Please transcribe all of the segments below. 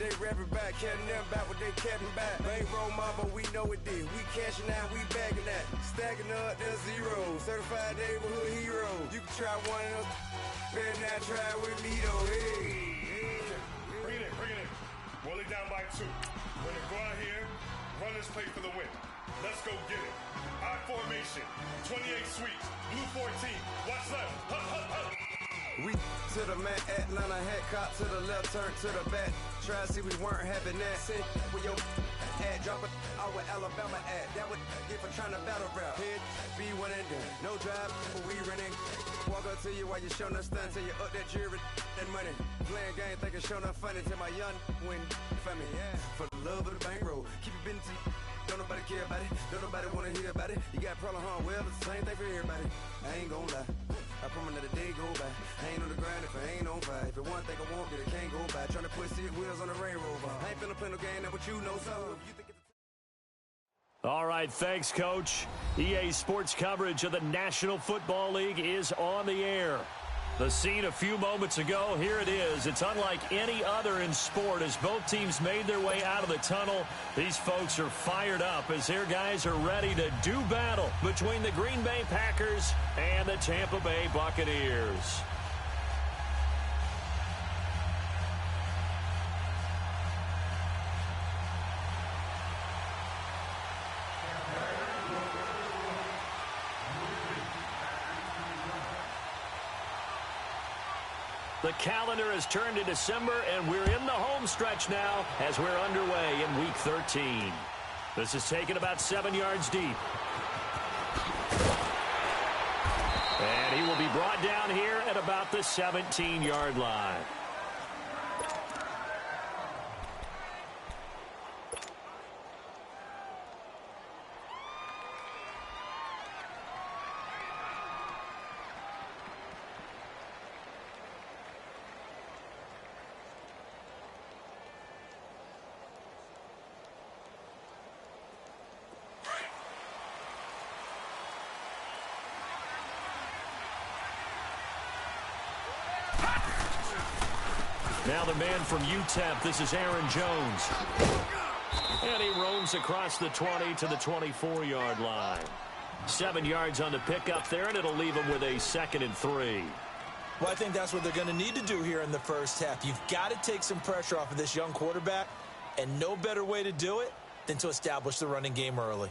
they rapping back, carrying them back what they capping back. Bankroll mama, we know it did. We cashing out, we bagging that. Stacking up, there's zero. Certified neighborhood hero. You can try one of those, better not try with me though. Hey. Bring it in. Roll it down by 2. We're gonna go out here, run this play for the win. Let's go get it. I formation, 28 sweeps, blue 14. Watch left. We to the mat, Atlanta hat cop to the left, turn to the back. Try to see we weren't having that. Sit with your ad, drop it out with Alabama ad. That would get for trying to battle rap. Head, be one and done. No drive, but we running. Walk up to you while you showing us stun till you up that jewelry and money. Playing game, thinking showing up funny till my young win for me. Yeah. For the love of the bankroll, keep it been to. Don't nobody care about it, don't nobody wanna hear about it. You got a problem, huh? Well, it's the same thing for everybody. I ain't gon' lie, I promise that a day go by. I ain't on the grind if I ain't on fire. If it one thing I want, then it can't go by. Tryna put seat wheels on the Range Rover. I ain't finna play no game, that what you know, so if you think it's all right, thanks, Coach. EA Sports coverage of the National Football League is on the air. The scene a few moments ago, here it is. It's unlike any other in sport as both teams made their way out of the tunnel. These folks are fired up as their guys are ready to do battle between the Green Bay Packers and the Tampa Bay Buccaneers. The calendar has turned to December, and we're in the home stretch now as we're underway in Week 13. This is taken about 7 yards deep. And he will be brought down here at about the 17-yard line. Now the man from UTEP, this is Aaron Jones. And he roams across the 20 to the 24-yard line. 7 yards on the pickup there, and it'll leave him with a 2nd and 3. Well, I think that's what they're going to need to do here in the first half. You've got to take some pressure off of this young quarterback, and no better way to do it than to establish the running game early.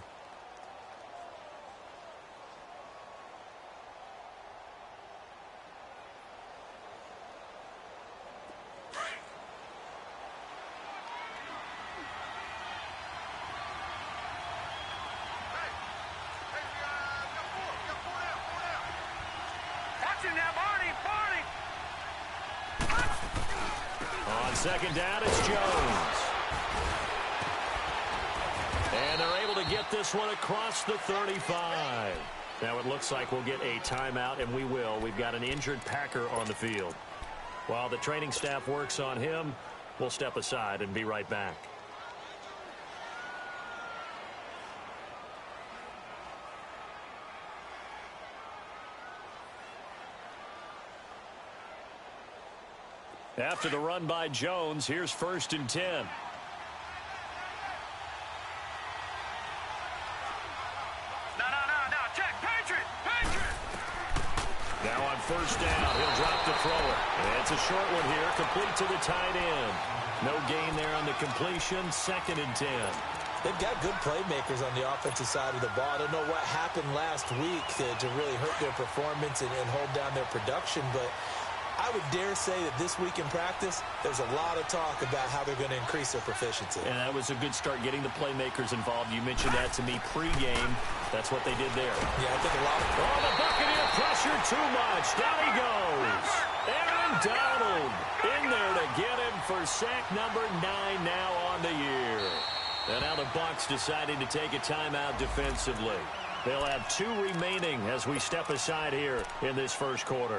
On second down, it's Jones. And they're able to get this one across the 35. Now it looks like we'll get a timeout, and we will. We've got an injured Packer on the field. While the training staff works on him, we'll step aside and be right back. After the run by Jones, here's 1st and 10. No, check, Patriot! Now on 1st down, he'll drop to throw it. And it's a short one here, complete to the tight end. No gain there on the completion, 2nd and 10. They've got good playmakers on the offensive side of the ball. I don't know what happened last week to really hurt their performance and hold down their production, but I would dare say that this week in practice, there's a lot of talk about how they're going to increase their proficiency. And that was a good start, getting the playmakers involved. You mentioned that to me pregame. That's what they did there. Yeah, I think a lot of... Oh, the Buccaneer pressure too much. Down he goes. Aaron Donald in there to get him for sack number 9 now on the year. And now the Bucs deciding to take a timeout defensively. They'll have 2 remaining as we step aside here in this first quarter.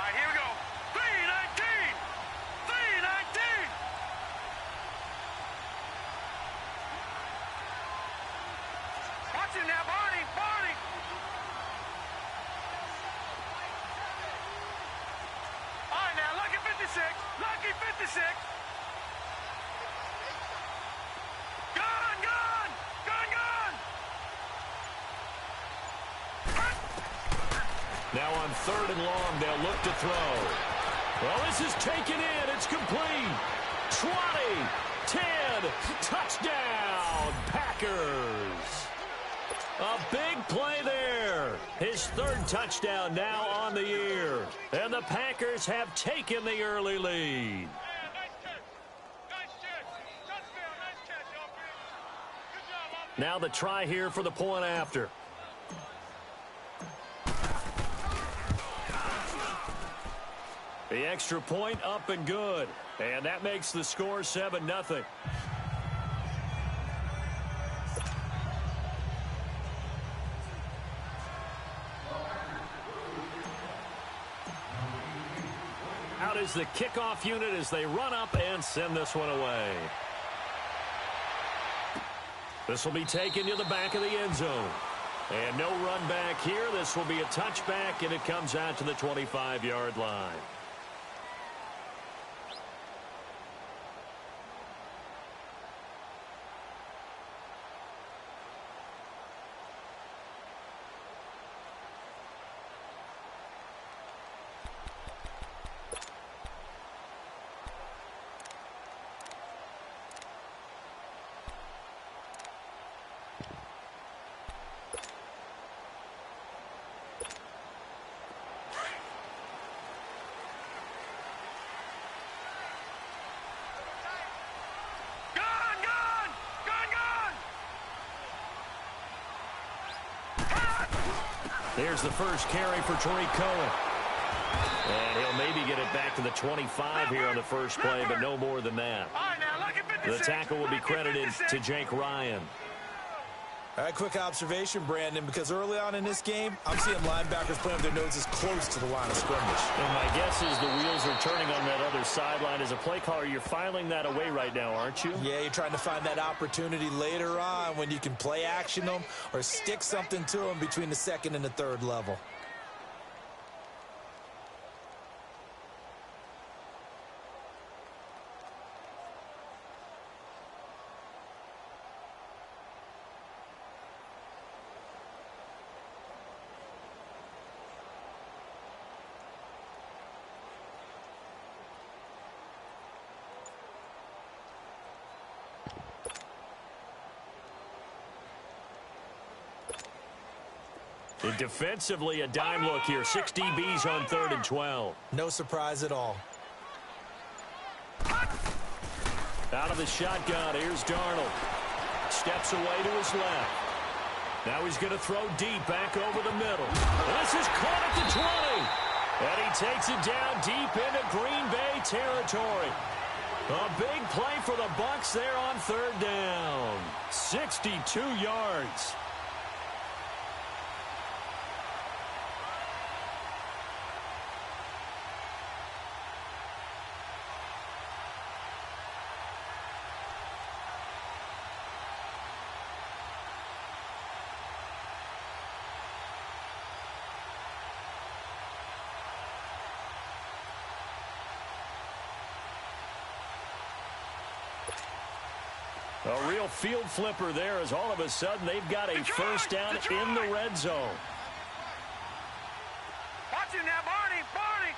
Here we go. 56. Lucky 56. Gone, gone. Gone, gone. Now on 3rd and long, they'll look to throw. Well, this is taken in. It's complete. 20, 10, touchdown, Packers. A big play there. His 3rd touchdown now on the year. And the Packers have taken the early lead. Now the try here for the point after. The extra point up and good. And that makes the score 7-0. Out is the kickoff unit as they run up and send this one away. This will be taken to the back of the end zone. And no run back here. This will be a touchback, and it comes out to the 25-yard line. There's the first carry for Tariq Cohen. And he'll maybe get it back to the 25 here on the first play, but no more than that. The tackle will be credited to Jake Ryan. All right, quick observation, Brandon, because early on in this game, I'm seeing linebackers playing with their noses close to the line of scrimmage. And my guess is the wheels are turning on that other sideline. As a play caller, you're filing that away right now, aren't you? Yeah, you're trying to find that opportunity later on when you can play action them or stick something to them between the 2nd and the 3rd level. And defensively, a dime look here. 6 DBs on 3rd and 12. No surprise at all. Out of the shotgun, here's Darnold. Steps away to his left. Now he's going to throw deep back over the middle. This is caught at the 20. And he takes it down deep into Green Bay territory. A big play for the Bucs there on 3rd down. 62 yards. A real field flipper there as all of a sudden they've got a first down in the red zone. Watch him now, Barney. Barney.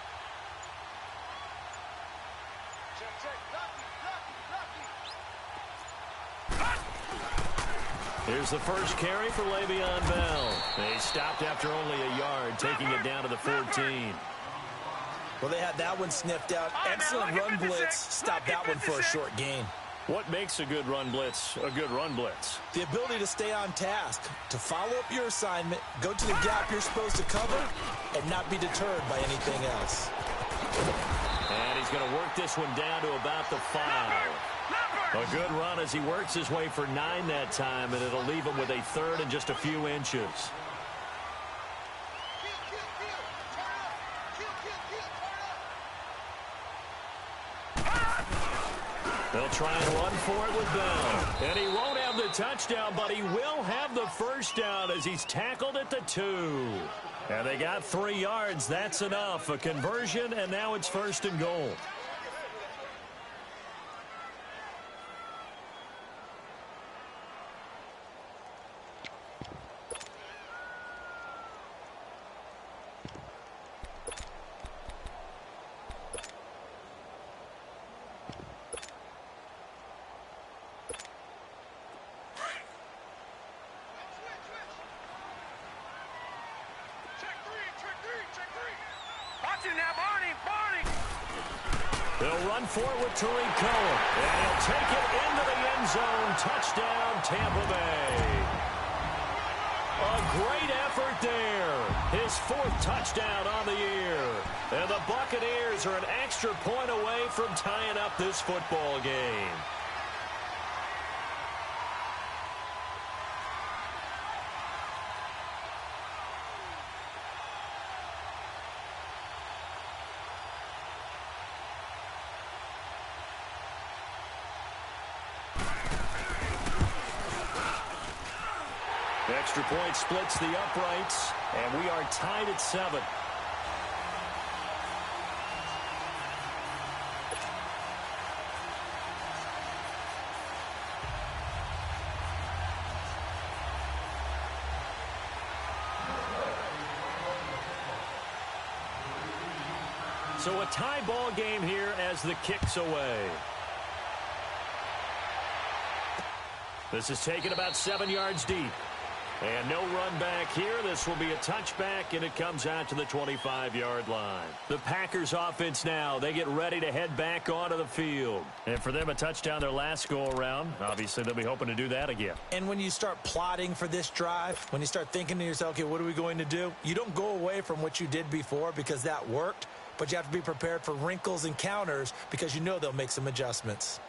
Here's the first carry for Le'Veon Bell. They stopped after only a yard, taking it down to the 14. Well, they had that one sniffed out. Excellent run blitz. Stopped that one for a short gain. What makes a good run blitz a good run blitz? The ability to stay on task, to follow up your assignment, go to the gap you're supposed to cover, and not be deterred by anything else. And he's going to work this one down to about the 5. A good run as he works his way for 9 that time, and it'll leave him with a 3rd and just a few inches. They'll try and run for it with Bell. And he won't have the touchdown, but he will have the first down as he's tackled at the 2. And they got 3 yards. That's enough. A conversion, and now it's 1st and goal. Watch it now, Barney, Barney. They'll run for it with Tariq Cohen. And he'll take it into the end zone. Touchdown, Tampa Bay. A great effort there. His 4th touchdown on the year. And the Buccaneers are an extra point away from tying up this football game. Extra point splits the uprights, and we are tied at 7. So a tie ball game here as the kick's away. This is taken about 7 yards deep. And no run back here. This will be a touchback, and it comes out to the 25-yard line. The Packers offense now, they get ready to head back onto the field. And for them, a touchdown their last go-around. Obviously, they'll be hoping to do that again. And when you start plotting for this drive, when you start thinking to yourself, okay, what are we going to do? You don't go away from what you did before because that worked, but you have to be prepared for wrinkles and counters because you know they'll make some adjustments.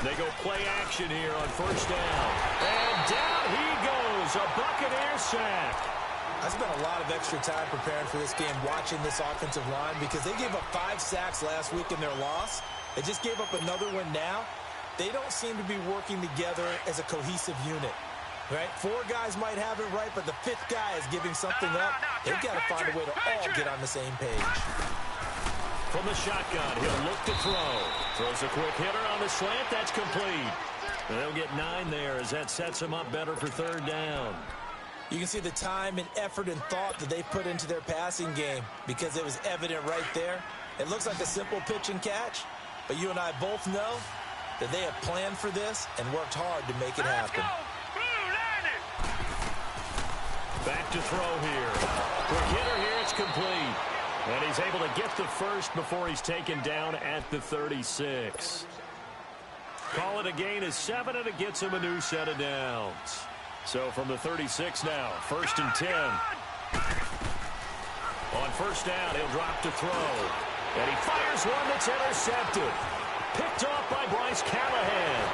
They go play action here on first down. And down he goes, a Buccaneer sack. I spent a lot of extra time preparing for this game, watching this offensive line, because they gave up 5 sacks last week in their loss. They just gave up another one now. They don't seem to be working together as a cohesive unit. Right? 4 guys might have it right, but the 5th guy is giving something up. They've got to find a way to all get on the same page. From the shotgun, he'll look to throw. Throws a quick hitter on the slant. That's complete. They'll get 9 there as that sets him up better for 3rd down. You can see the time and effort and thought that they put into their passing game because it was evident right there. It looks like a simple pitch and catch, but you and I both know that they have planned for this and worked hard to make it happen. Back to throw here. Quick hitter here. It's complete. And he's able to get the first before he's taken down at the 36. Call it a gain of 7, and it gets him a new set of downs. So from the 36 now, 1st and 10. On first down, he'll drop to throw. And he fires one that's intercepted. Picked off by Bryce Callahan.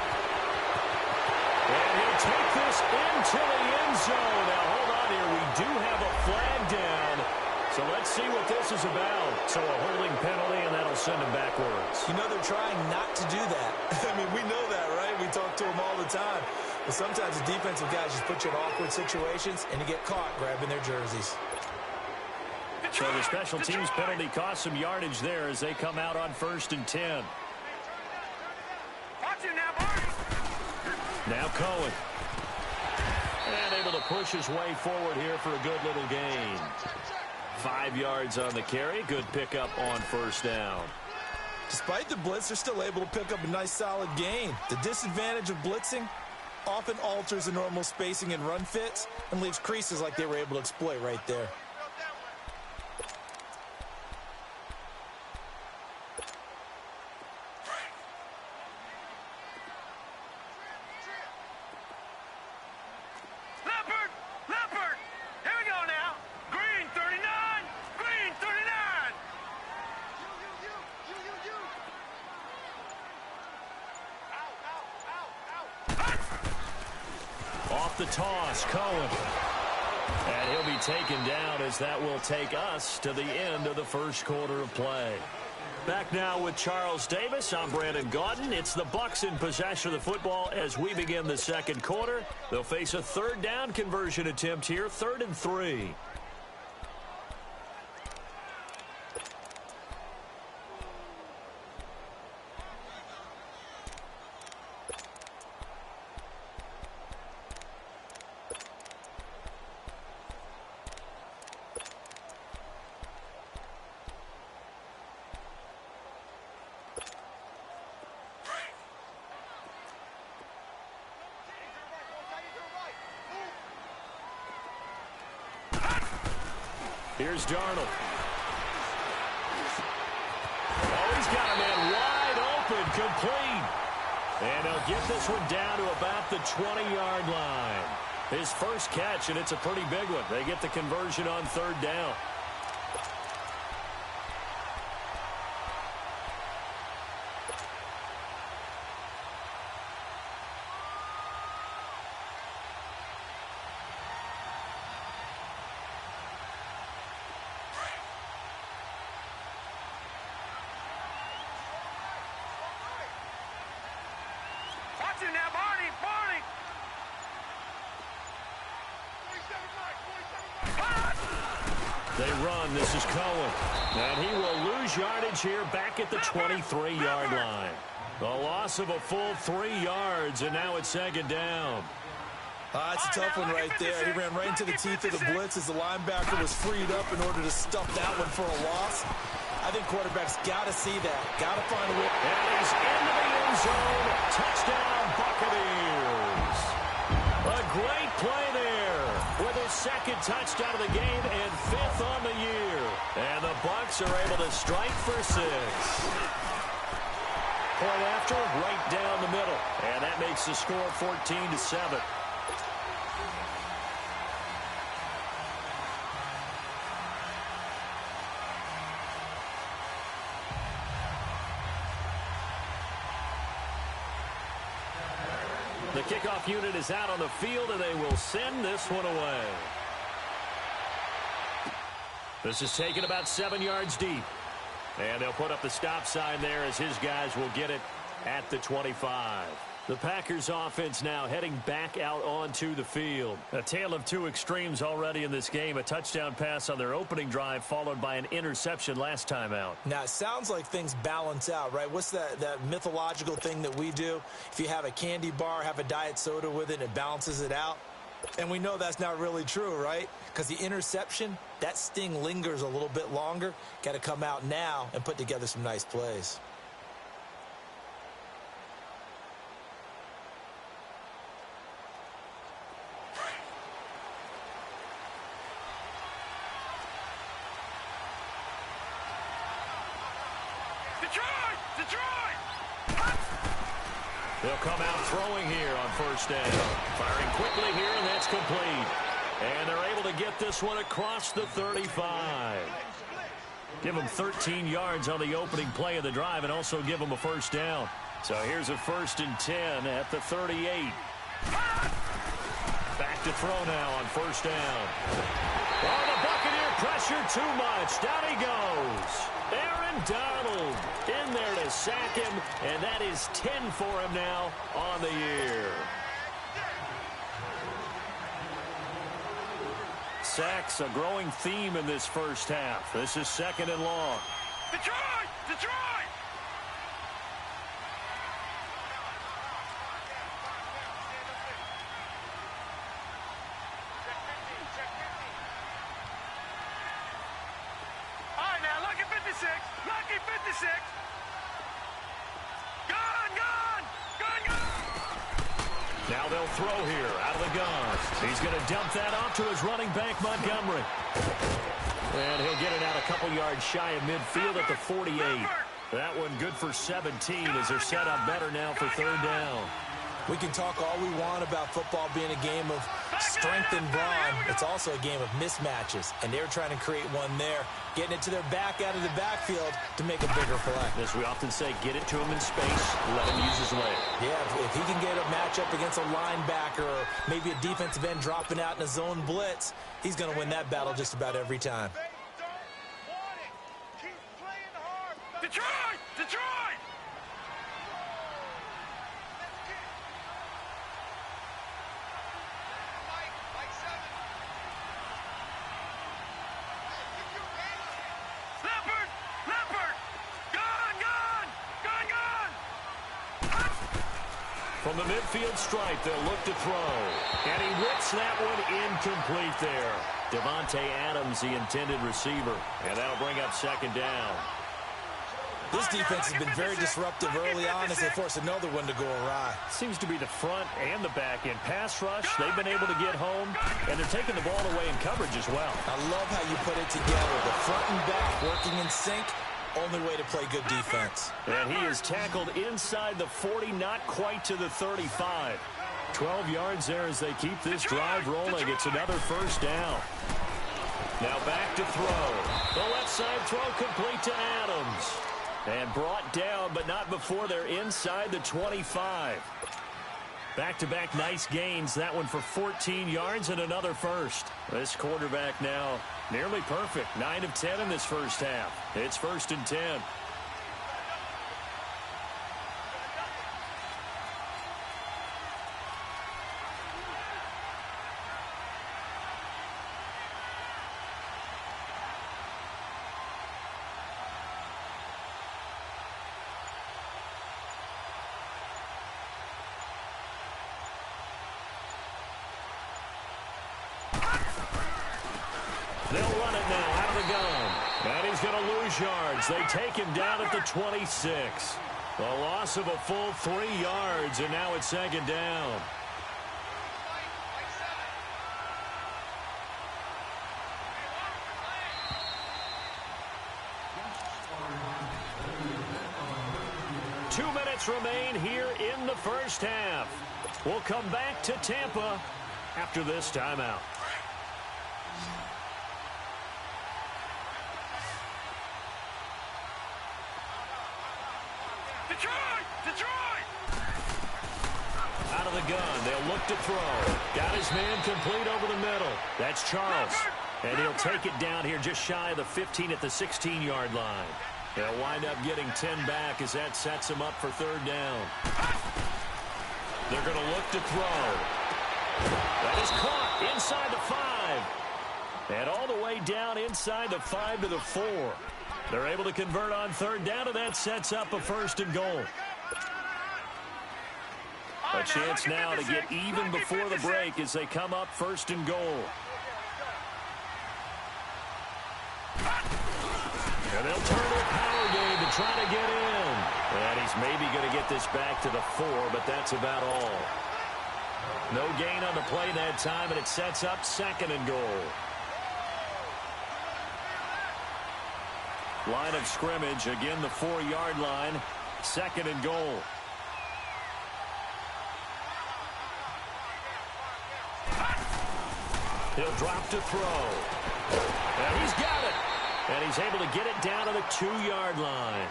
And he'll take this into the end zone. Now, hold on here. We do have a flag down. So let's see what this is about. So a holding penalty, and that'll send him backwards. You know they're trying not to do that. I mean, we know that, right? We talk to them all the time. But sometimes the defensive guys just put you in awkward situations, and you get caught grabbing their jerseys. So the special teams penalty cost some yardage there as they come out on 1st and 10. Watch it now, Barney. Now Cohen. And able to push his way forward here for a good little gain. 5 yards on the carry. Good pickup on first down. Despite the blitz, they're still able to pick up a nice solid gain. The disadvantage of blitzing often alters the normal spacing and run fits and leaves creases like they were able to exploit right there. The toss, Cohen. And he'll be taken down as that will take us to the end of the first quarter of play. Back now with Charles Davis. I'm Brandon Gaudin. It's the Bucs in possession of the football as we begin the second quarter. They'll face a 3rd down conversion attempt here, 3rd and 3. Here's Darnold. Oh, he's got a man wide open, complete. And he'll get this one down to about the 20-yard line. His first catch, and it's a pretty big one. They get the conversion on third down. Watch him now, Barney, Barney. They run. This is Cohen. And he will lose yardage here back at the 23-yard line. The loss of a full 3 yards, and now it's second down. That's a tough one right there. He ran right into the teeth of the blitz as the linebacker was freed up in order to stuff that one for a loss. I think quarterbacks got to see that. Got to find a way. And he's into the end zone. Touchdown, Buccaneers. A great play there with his second touchdown of the game and 5th on the year. And the Bucs are able to strike for 6. Point after, right down the middle. And that makes the score 14-7. The kickoff unit is out on the field, and they will send this one away. This is taken about 7 yards deep. And they'll put up the stop sign there as his guys will get it at the 25. The Packers offense now heading back out onto the field. A tale of two extremes already in this game. A touchdown pass on their opening drive followed by an interception last time out. Now, it sounds like things balance out, right? What's that mythological thing that we do? If you have a candy bar, have a diet soda with it, it balances it out. And we know that's not really true, right? Because the interception, that sting lingers a little bit longer. Got to come out now and put together some nice plays. They'll come out throwing here on first down. Firing quickly here, and that's complete. And they're able to get this one across the 35. Give them 13 yards on the opening play of the drive and also give them a first down. So here's a 1st and 10 at the 38. Back to throw now on first down. Oh, the Buccaneer pressure too much. Down he goes. Aaron Donald in there to sack him, and that is 10 for him now on the year. Sacks, a growing theme in this first half. This is 2nd and long. Detroit! Detroit! All right, now, lucky 56. Lucky 56. Gun, gun! Gun, gun! Now they'll throw here out of the gun. He's going to dump that off to his running back, Montgomery. And he'll get it out a couple yards shy of midfield at the 48. That one good for 17 as they're set up better now for 3rd down. We can talk all we want about football being a game of strength and brawn. It's also a game of mismatches, and they're trying to create one there, getting it to their back out of the backfield to make a bigger play. As we often say, get it to him in space, let him use his leg. Yeah, if he can get a matchup against a linebacker or maybe a defensive end dropping out in a zone blitz, he's going to win that battle just about every time. Detroit! Detroit! Leopard! Leopard! Gun! Gun! Gun! Gun! From the midfield stripe, they'll look to throw. And he whips that one incomplete there. Devontae Adams, the intended receiver. And that'll bring up 2nd down. This defense has been very disruptive early on as they force another one to go awry. Seems to be the front and the back end. Pass rush, they've been able to get home, and they're taking the ball away in coverage as well. I love how you put it together. The front and back working in sync. Only way to play good defense. And he is tackled inside the 40, not quite to the 35. 12 yards there as they keep this drive rolling. It's another first down. Now back to throw. The left side throw complete to Adams. And brought down, but not before they're inside the 25. Back-to-back nice gains. That one for 14 yards and another first. This quarterback now nearly perfect. 9 of 10 in this first half. It's 1st and 10. They'll run it now out of the gun. And he's going to lose yards. They take him down at the 26. A loss of a full 3 yards, and now it's 2nd down. Two minutes remain here in the first half. We'll come back to Tampa after this timeout. Out of the gun, they'll look to throw. Got his man complete over the middle. That's Charles. And he'll take it down here just shy of the 15 at the 16-yard line. They'll wind up getting 10 back as that sets them up for 3rd down. They're going to look to throw. That is caught inside the 5. And all the way down inside the 5 to the 4. They're able to convert on 3rd down, and that sets up a 1st and goal. A chance now to get even before the break as they come up 1st and goal. And they'll turn to a power game to try to get in. And he's maybe going to get this back to the 4, but that's about all. No gain on the play that time, and it sets up 2nd and goal. Line of scrimmage, again the 4-yard line, 2nd and goal. He'll drop to throw. And he's got it. And he's able to get it down to the 2-yard line.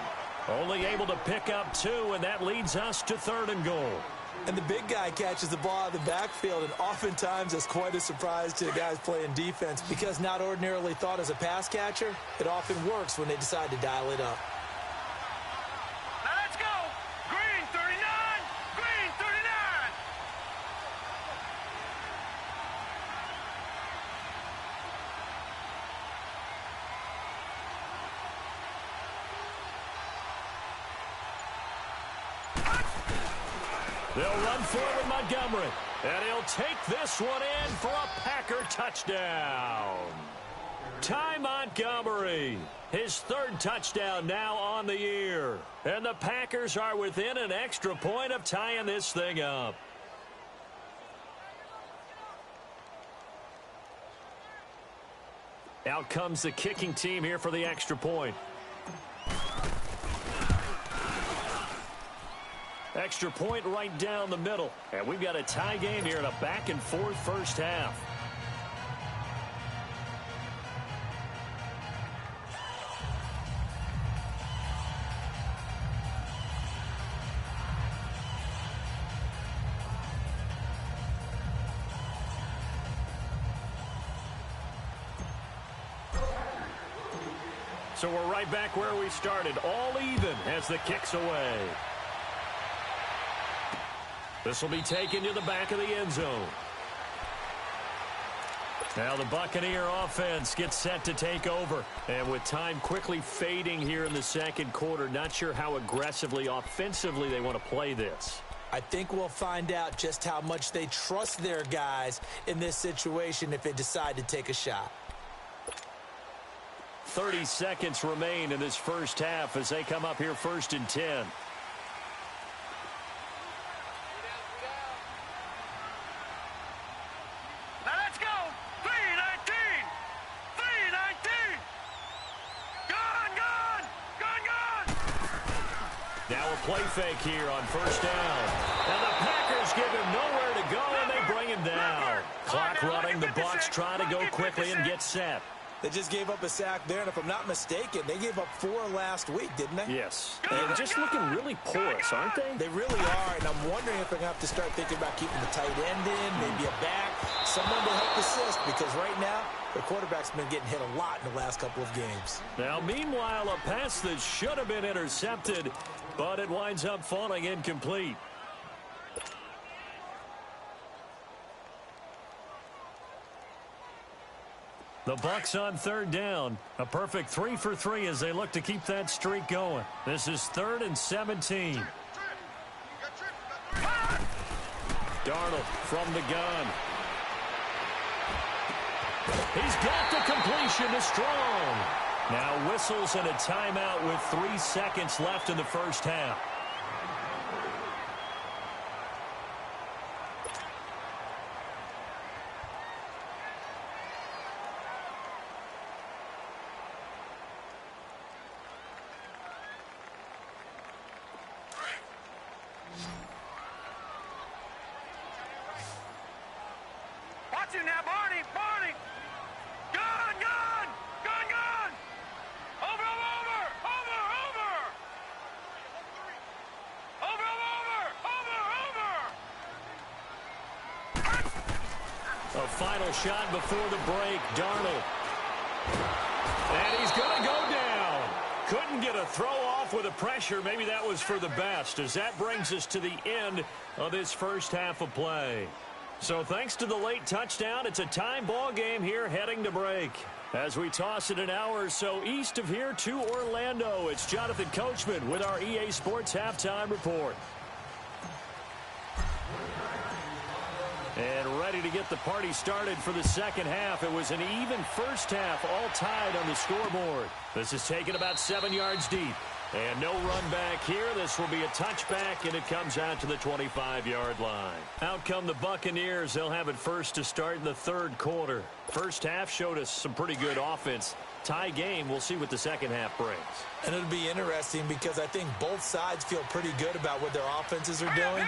Only able to pick up 2, and that leads us to 3rd and goal. And the big guy catches the ball out of the backfield, and oftentimes that's quite a surprise to the guys playing defense because not ordinarily thought as a pass catcher, it often works when they decide to dial it up. Now let's go. Green 39. Green 39. They'll run forward Montgomery. And he'll take this one in for a Packer touchdown. Ty Montgomery, his 3rd touchdown now on the year. And the Packers are within an extra point of tying this thing up. Out comes the kicking team here for the extra point. Extra point right down the middle. And we've got a tie game here in a back-and-forth first half. So we're right back where we started, all even as the kick's away. This will be taken to the back of the end zone. Now the Buccaneer offense gets set to take over. And with time quickly fading here in the 2nd quarter, not sure how aggressively, offensively they want to play this. I think we'll find out just how much they trust their guys in this situation if they decide to take a shot. 30 seconds remain in this first half as they come up here 1st and 10. Now let's go. 319. 319. Gone. Now a play fake here on 1st down. And the Packers give him nowhere to go, and they bring him down. Clock running. The Bucs try to go quickly and get set. They just gave up a sack there, and if I'm not mistaken, they gave up 4 last week, didn't they? Yes. And just looking really porous, aren't they? They really are, and I'm wondering if they're going to have to start thinking about keeping the tight end in, maybe a back, someone to help assist, because right now, the quarterback's been getting hit a lot in the last couple of games. Now, meanwhile, a pass that should have been intercepted, but it winds up falling incomplete. The Bucs on 3rd down. A perfect 3 for 3 as they look to keep that streak going. This is 3rd and 17. Darnold from the gun. He's got the completion to Strong. Now whistles and a timeout with 3 seconds left in the first half. Watch him now, Barney. Gone. Over. A final shot before the break. Darnold. And he's going to go down. Couldn't get a throw off with the pressure. Maybe that was for the best, as that brings us to the end of this first half of play. So thanks to the late touchdown, it's a time ball game here heading to break. As we toss it an hour or so east of here to Orlando, it's Jonathan Coachman with our EA Sports Halftime Report. And ready to get the party started for the second half. It was an even first half, all tied on the scoreboard. This is taken about 7 yards deep. And no run back here. This will be a touchback, and it comes out to the 25-yard line. Out come the Buccaneers. They'll have it first to start in the 3rd quarter. First half showed us some pretty good offense. Tie game. We'll see what the second half brings. And it'll be interesting because I think both sides feel pretty good about what their offenses are doing.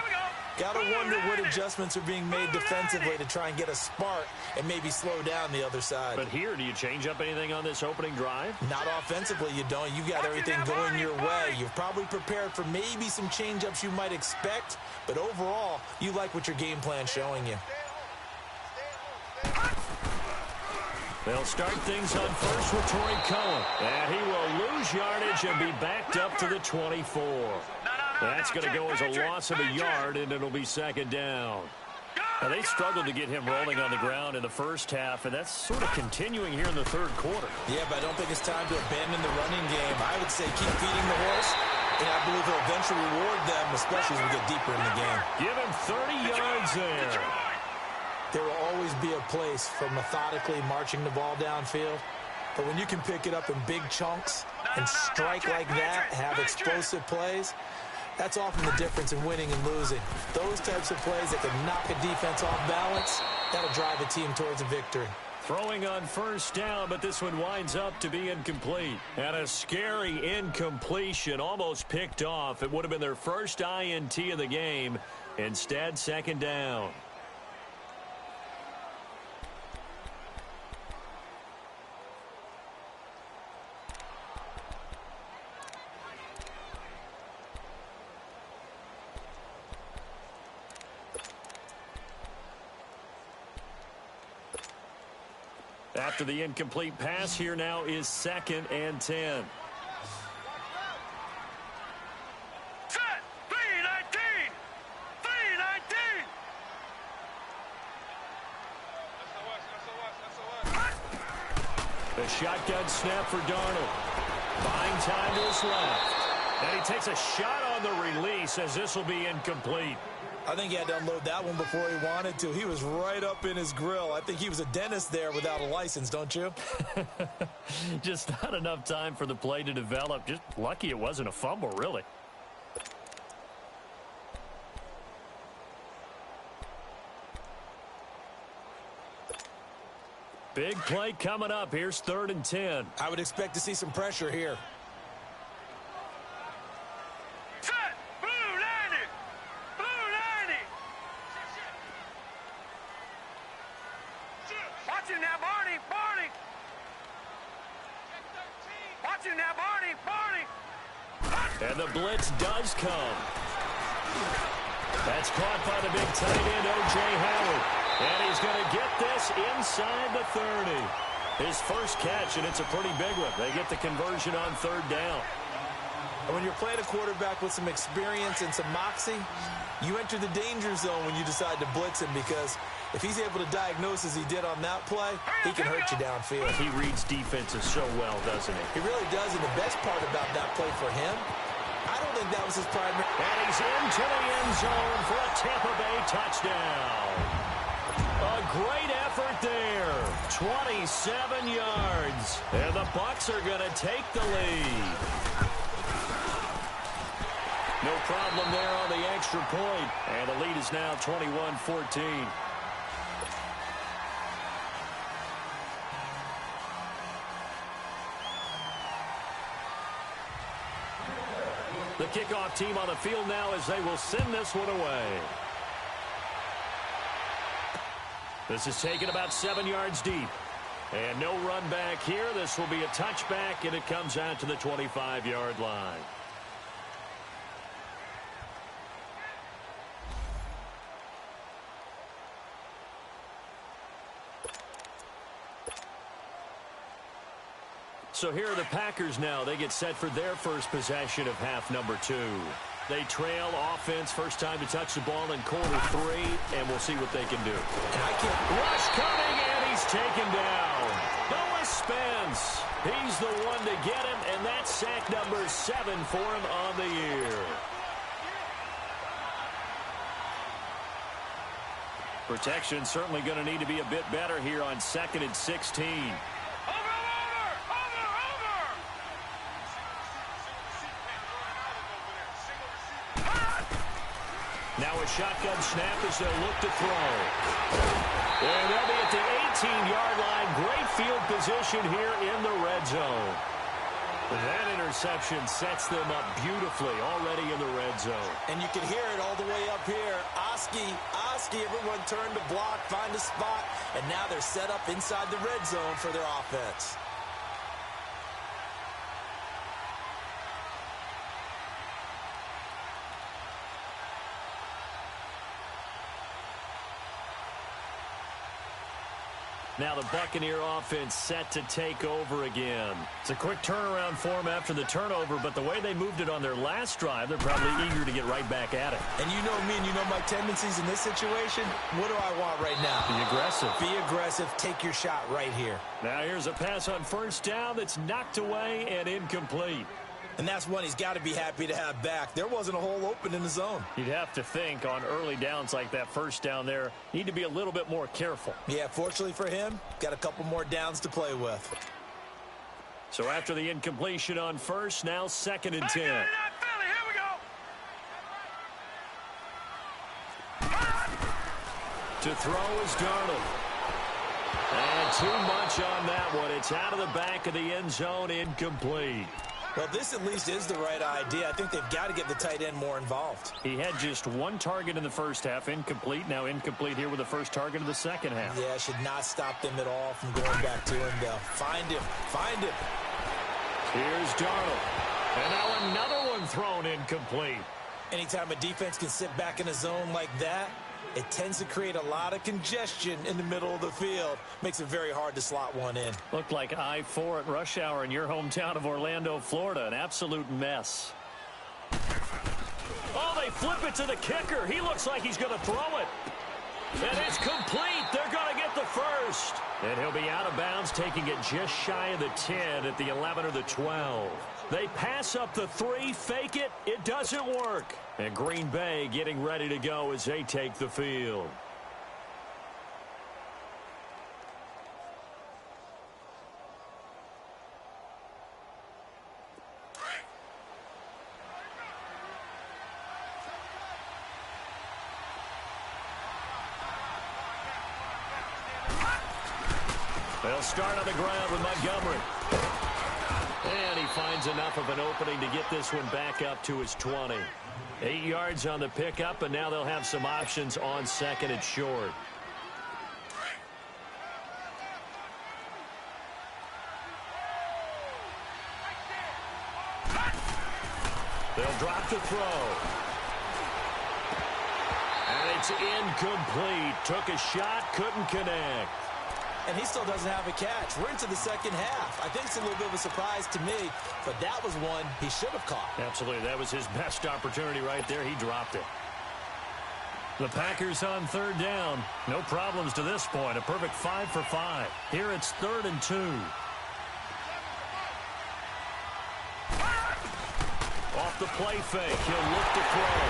Got to wonder what adjustments are being made defensively to try and get a spark and maybe slow down the other side. But here, do you change up anything on this opening drive? Not offensively, you don't. You got everything going your way. You've probably prepared for maybe some change-ups you might expect, but overall, you like what your game plan's showing you. They'll start things on first with Torrey Cohen. And he will lose yardage and be backed up to the 24. That's going to go as a loss of a yard, and it'll be 2nd down. Now, they struggled to get him rolling on the ground in the first half, and that's sort of continuing here in the 3rd quarter. Yeah, but I don't think it's time to abandon the running game. I would say keep feeding the horse, and I believe he'll eventually reward them, especially as we get deeper in the game. Give him 30 yards there. There will always be a place for methodically marching the ball downfield, but when you can pick it up in big chunks and strike like that, have explosive plays, that's often the difference in winning and losing. Those types of plays that can knock a defense off balance, that'll drive a team towards a victory. Throwing on first down, but this one winds up to be incomplete. And a scary incompletion, almost picked off. It would have been their first INT of the game. Instead, 2nd down. After the incomplete pass, here now is 2nd and 10. Set. 319. 319. The shotgun snap for Darnold. Buying time to his left. And he takes a shot on the release as this will be incomplete. I think he had to unload that one before he wanted to. He was right up in his grill. I think he was a dentist there without a license, don't you? Just not enough time for the play to develop. Just lucky it wasn't a fumble, really. Big play coming up. Here's 3rd and 10. I would expect to see some pressure here. Set. Blue 90. Blue 90. Watch him now, Barney. Barney. Watch him now, Barney. Barney. And the blitz does come. That's caught by the big tight end, O.J. Howard. And he's going to get this inside the 30. His first catch, and it's a pretty big one. They get the conversion on 3rd down. When you're playing a quarterback with some experience and some moxie, you enter the danger zone when you decide to blitz him, because if he's able to diagnose as he did on that play, he can hurt you downfield. He reads defenses so well, doesn't he? He really does, and the best part about that play for him, I don't think that was his primary. And he's into the end zone for a Tampa Bay touchdown. A great effort there. 27 yards. And the Bucs are going to take the lead. No problem there on the extra point. And the lead is now 21-14. The kickoff team on the field now as they will send this one away. This is taken about 7 yards deep. And no run back here. This will be a touchback, and it comes out to the 25-yard line. So here are the Packers now. They get set for their first possession of half number 2. They trail offense, first time to touch the ball in quarter 3, and we'll see what they can do. Rush coming, and he's taken down. Noah Spence. He's the one to get him, and that's sack number 7 for him on the year. Protection certainly going to need to be a bit better here on 2nd and 16. Now a shotgun snap as they'll look to throw. And they'll be at the 18-yard line. Great field position here in the red zone. That interception sets them up beautifully already in the red zone. And you can hear it all the way up here. Oski, everyone turned to block, find a spot, and now they're set up inside the red zone for their offense. Now the Buccaneer offense set to take over again. It's a quick turnaround for them after the turnover, but the way they moved it on their last drive, they're probably eager to get right back at it. And you know me, and you know my tendencies in this situation. What do I want right now? Be aggressive. Be aggressive. Take your shot right here. Now here's a pass on first down that's knocked away and incomplete. And that's one he's got to be happy to have back. There wasn't a hole open in the zone. You'd have to think on early downs like that first down there, need to be a little bit more careful. Yeah, fortunately for him, got a couple more downs to play with. So after the incompletion on first, now 2nd and 10. Here we go. To throw is Darnold. And too much on that one. It's out of the back of the end zone, incomplete. Well, this at least is the right idea. I think they've got to get the tight end more involved. He had just one target in the first half, incomplete. Now incomplete here with the first target of the second half. Yeah, should not stop them at all from going back to him, though. Find him. Here's Darnold. And now another one thrown incomplete. Anytime a defense can sit back in a zone like that, it tends to create a lot of congestion in the middle of the field. Makes it very hard to slot one in. Looked like I-4 at rush hour in your hometown of Orlando, Florida. An absolute mess. Oh, they flip it to the kicker. He looks like he's going to throw it. And it's complete. They're going to get the first. And he'll be out of bounds, taking it just shy of the 10 at the 11 or the 12. They pass up the three, fake it. It doesn't work. And Green Bay getting ready to go as they take the field. They'll start on the ground with Montgomery. And he finds enough of an opening to get this one back up to his 20. 8 yards on the pickup, and now they'll have some options on second and short. They'll drop the throw. And it's incomplete. Took a shot, couldn't connect. And he still doesn't have a catch. We're into the second half. I think it's a little bit of a surprise to me, but that was one he should have caught. Absolutely. That was his best opportunity right there. He dropped it. The Packers on third down. No problems to this point. A perfect 5 for 5. Here it's 3rd and 2. Off the play fake. He'll look to throw.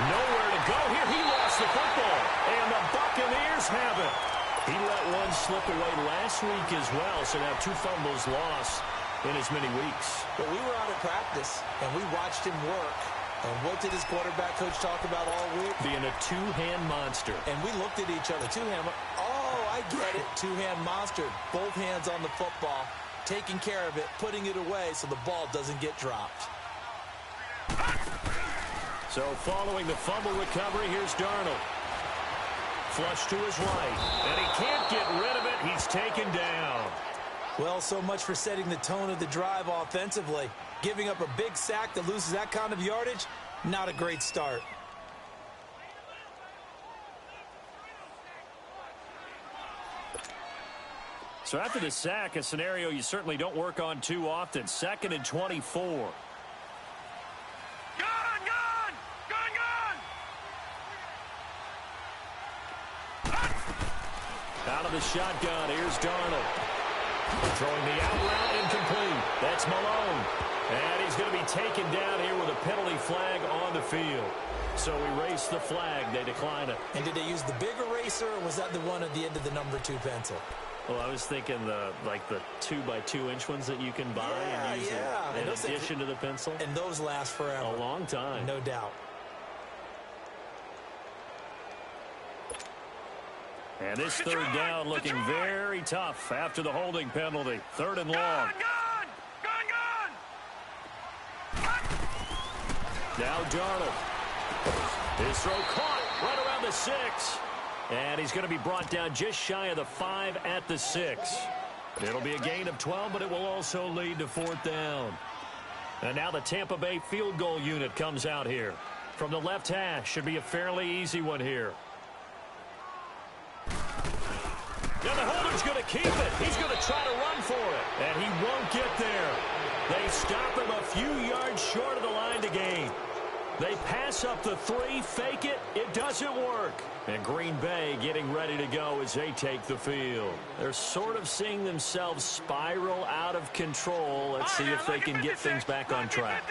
Nowhere to go. Here he lost the football. And the Buccaneers have it. He let one slip away last week as well, so now 2 fumbles lost in as many weeks. But we were out at practice, and we watched him work. And what did his quarterback coach talk about all week? Being a two-hand monster. And we looked at each other. Two-hand. Oh, I get it. Two-hand monster. Both hands on the football, taking care of it, putting it away so the ball doesn't get dropped. So following the fumble recovery, here's Darnold. Flush to his right, and he can't get rid of it. He's taken down. Well, so much for setting the tone of the drive offensively. Giving up a big sack that loses that kind of yardage, not a great start. So after the sack, a scenario you certainly don't work on too often. 2nd and 24. Out of the shotgun, here's Darnold. Throwing the out route, incomplete. That's Malone. And he's going to be taken down here with a penalty flag on the field. So erase the flag. They decline it. And did they use the big eraser, or was that the one at the end of the number 2 pencil? Well, I was thinking the 2x2-inch ones that you can buy and use in addition to the pencil. And those last forever. A long time. No doubt. And this third down looking very tough after the holding penalty. 3rd and long. Now Darnold. His throw caught right around the 6. And he's going to be brought down just shy of the 5 at the 6. It'll be a gain of 12, but it will also lead to 4th down. And now the Tampa Bay field goal unit comes out here. From the left hash, should be a fairly easy one here. Now the holder's going to keep it. He's going to try to run for it. And he won't get there. They stop him a few yards short of the line to gain. They pass up the 3, fake it. It doesn't work. And Green Bay getting ready to go as they take the field. They're sort of seeing themselves spiral out of control. Let's see if they can get things back on track.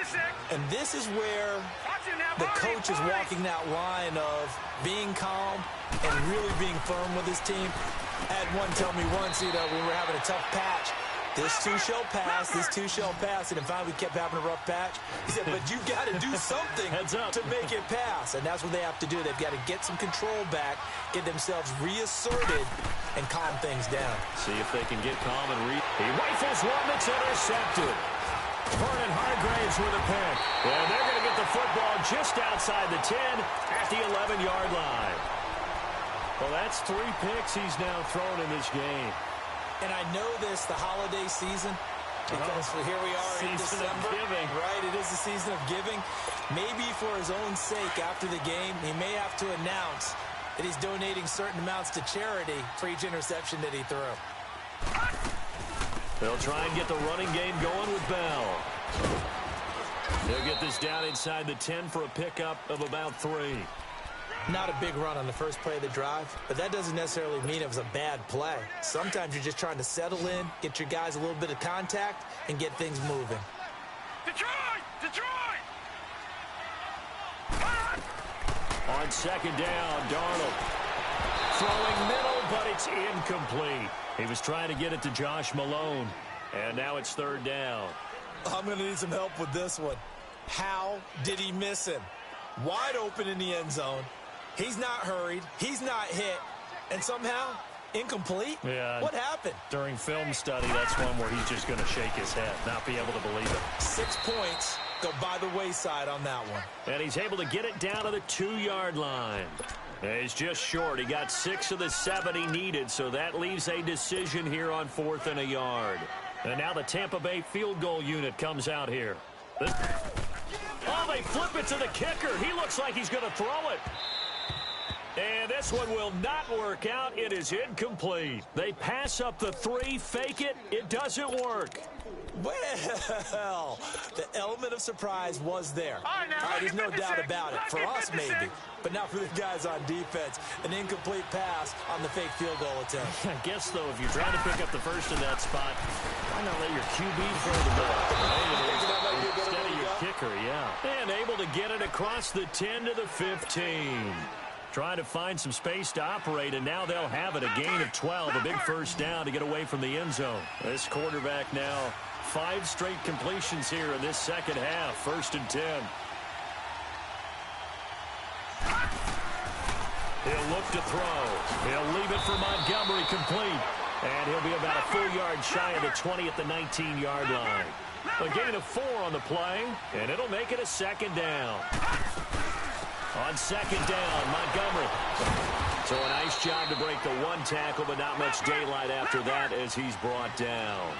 And this is where the coach is walking that line of being calm and really being firm with his team. I had one tell me once, we were having a tough patch. This too shall pass, this too shall pass. And finally we kept having a rough patch. He said, but you've got to do something to make it pass. And that's what they have to do. They've got to get some control back, get themselves reasserted, and calm things down. See if they can get calm and he rifles one that's intercepted. Vernon Hargraves with a pick. And they're going to get the football just outside the 10 at the 11-yard line. Well, that's 3 picks he's now thrown in this game. And I know this, the holiday season, because here we are in December. Right, it is the season of giving. Maybe for his own sake after the game, he may have to announce that he's donating certain amounts to charity for each interception that he threw. They'll try and get the running game going with Bell. They'll get this down inside the 10 for a pickup of about 3. Not a big run on the first play of the drive, but that doesn't necessarily mean it was a bad play. Sometimes you're just trying to settle in, get your guys a little bit of contact, and get things moving. Detroit! Detroit! On second down, Darnold throwing middle, but it's incomplete. He was trying to get it to Josh Malone, and now it's third down. I'm going to need some help with this one. How did he miss him? Wide open in the end zone. He's not hurried. He's not hit. And somehow, incomplete? Yeah. What happened? During film study, that's one where he's just going to shake his head, not be able to believe it. 6 points go by the wayside on that one. And he's able to get it down to the 2-yard line. And he's just short. He got 6 of the 7 he needed, so that leaves a decision here on 4th and a yard. And now the Tampa Bay field goal unit comes out here. Oh, they flip it to the kicker. He looks like he's going to throw it. And this one will not work out. It is incomplete. They pass up the 3, fake it. It doesn't work. Well, the element of surprise was there. All right, there's no doubt 56. about it. For us, maybe. But not for the guys on defense. An incomplete pass on the fake field goal attempt. I guess, though, if you're trying to pick up the first in that spot, why not let your QB throw the ball? Instead of your kicker, yeah. And able to get it across the 10 to the 15. Trying to find some space to operate, and now they'll have it. A gain of 12, a big first down to get away from the end zone. This quarterback now 5 straight completions here in this second half. 1st and 10. He'll look to throw. He'll leave it for Montgomery complete. And he'll be about a full yard shy of the 20 at the 19-yard line. A gain of 4 on the play, and it'll make it a second down. On second down, Montgomery. So a nice job to break the 1 tackle, but not much daylight after that as he's brought down.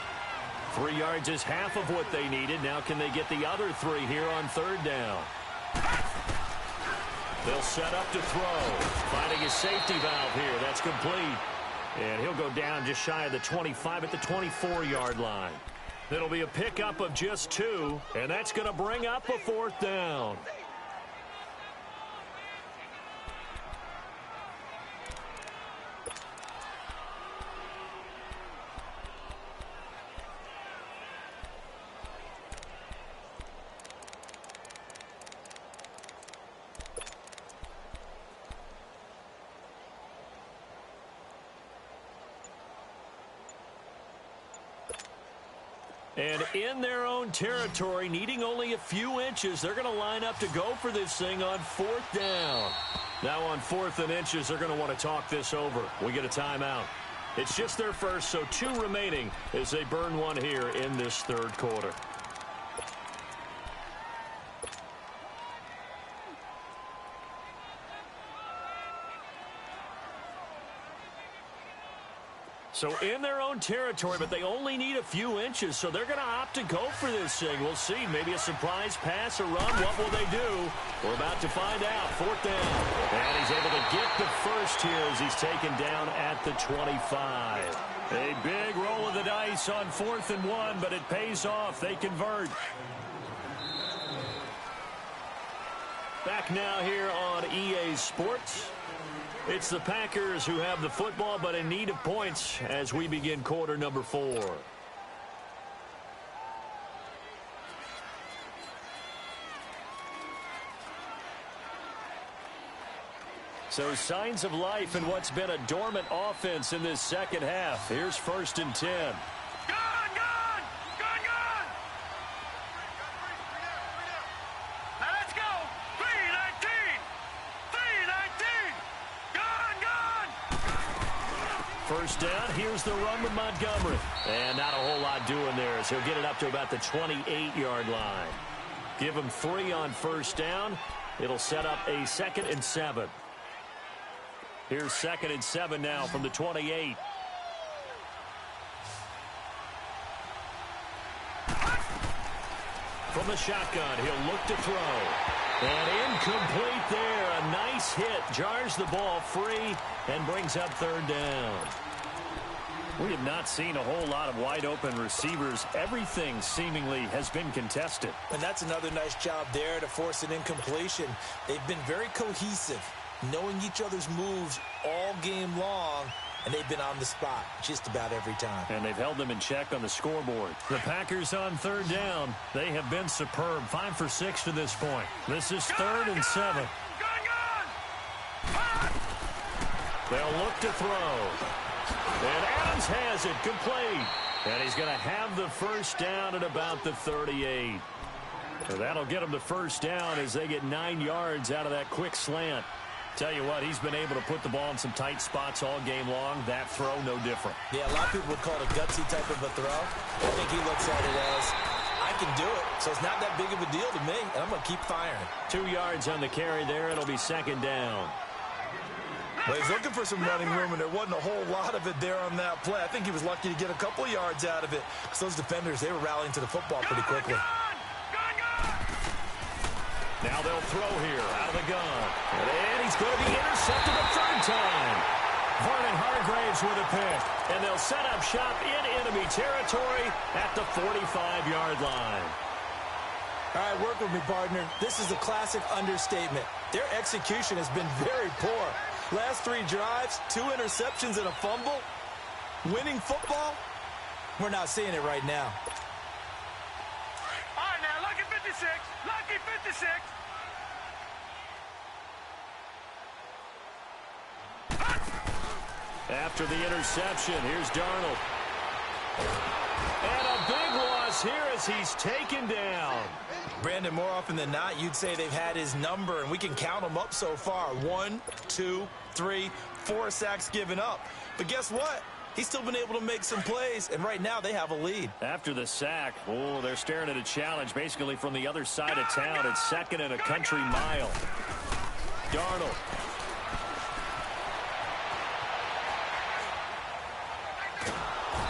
3 yards is half of what they needed. Now can they get the other 3 here on 3rd down? They'll set up to throw. Finding his safety valve here. That's complete. And he'll go down just shy of the 25 at the 24-yard line. It'll be a pickup of just 2, and that's going to bring up a 4th down. And in their own territory, needing only a few inches, they're going to line up to go for this thing on 4th down. Now on 4th and inches, they're going to want to talk this over. We get a timeout. It's just their first, so 2 remaining as they burn 1 here in this 3rd quarter. So in their own territory, but they only need a few inches, so they're going to opt to go for this thing. We'll see. Maybe a surprise pass or run. What will they do? We're about to find out. 4th down. And he's able to get the first here as he's taken down at the 25. A big roll of the dice on 4th and 1, but it pays off. They convert. Back now here on EA Sports. It's the Packers who have the football, but in need of points as we begin quarter number 4. So signs of life in what's been a dormant offense in this second half. Here's 1st and 10. Gone! Gone! Gone! Gone! Now let's go! 3-19! 3-19! Gone! Gone! 1st down. Here's the run with Montgomery. And not a whole lot doing there as he'll get it up to about the 28-yard line. Give him 3 on 1st down. It'll set up a 2nd and 7. Here's 2nd and 7 now from the 28. From the shotgun, he'll look to throw. And incomplete there. A nice hit. Jars the ball free and brings up 3rd down. We have not seen a whole lot of wide open receivers. Everything seemingly has been contested. And that's another nice job there to force an incompletion. They've been very cohesive, knowing each other's moves all game long, and they've been on the spot just about every time. And they've held them in check on the scoreboard. The Packers on third down. They have been superb. 5 for 6 to this point. This is 3rd and 7. They'll look to throw. And Adams has it complete. And he's going to have the first down at about the 38. So that'll get them the first down as they get 9 yards out of that quick slant. Tell you what, he's been able to put the ball in some tight spots all game long. That throw, no different. Yeah, a lot of people would call it a gutsy type of a throw. I think he looks at it as, I can do it, so it's not that big of a deal to me, and I'm going to keep firing. 2 yards on the carry there. It'll be 2nd down. Well, he's looking for some running room, and there wasn't a whole lot of it there on that play. I think he was lucky to get a couple of yards out of it because those defenders, they were rallying to the football pretty quickly. Now they'll throw here out of the gun. And he's going to be intercepted a 3rd time. Vernon Hargraves with a pick. And they'll set up shop in enemy territory at the 45-yard line. All right, work with me, partner. This is a classic understatement. Their execution has been very poor. Last 3 drives, 2 interceptions and a fumble. Winning football? We're not seeing it right now. All right, now, lucky 56. Lucky 56. After the interception, here's Darnold. And a big loss here as he's taken down. Brandon, more often than not, you'd say they've had his number, and we can count them up so far. 1, 2, 3, 4 sacks given up. But guess what? He's still been able to make some plays, and right now they have a lead. After the sack, oh, they're staring at a challenge basically from the other side of town. It's 2nd and a country mile. Darnold.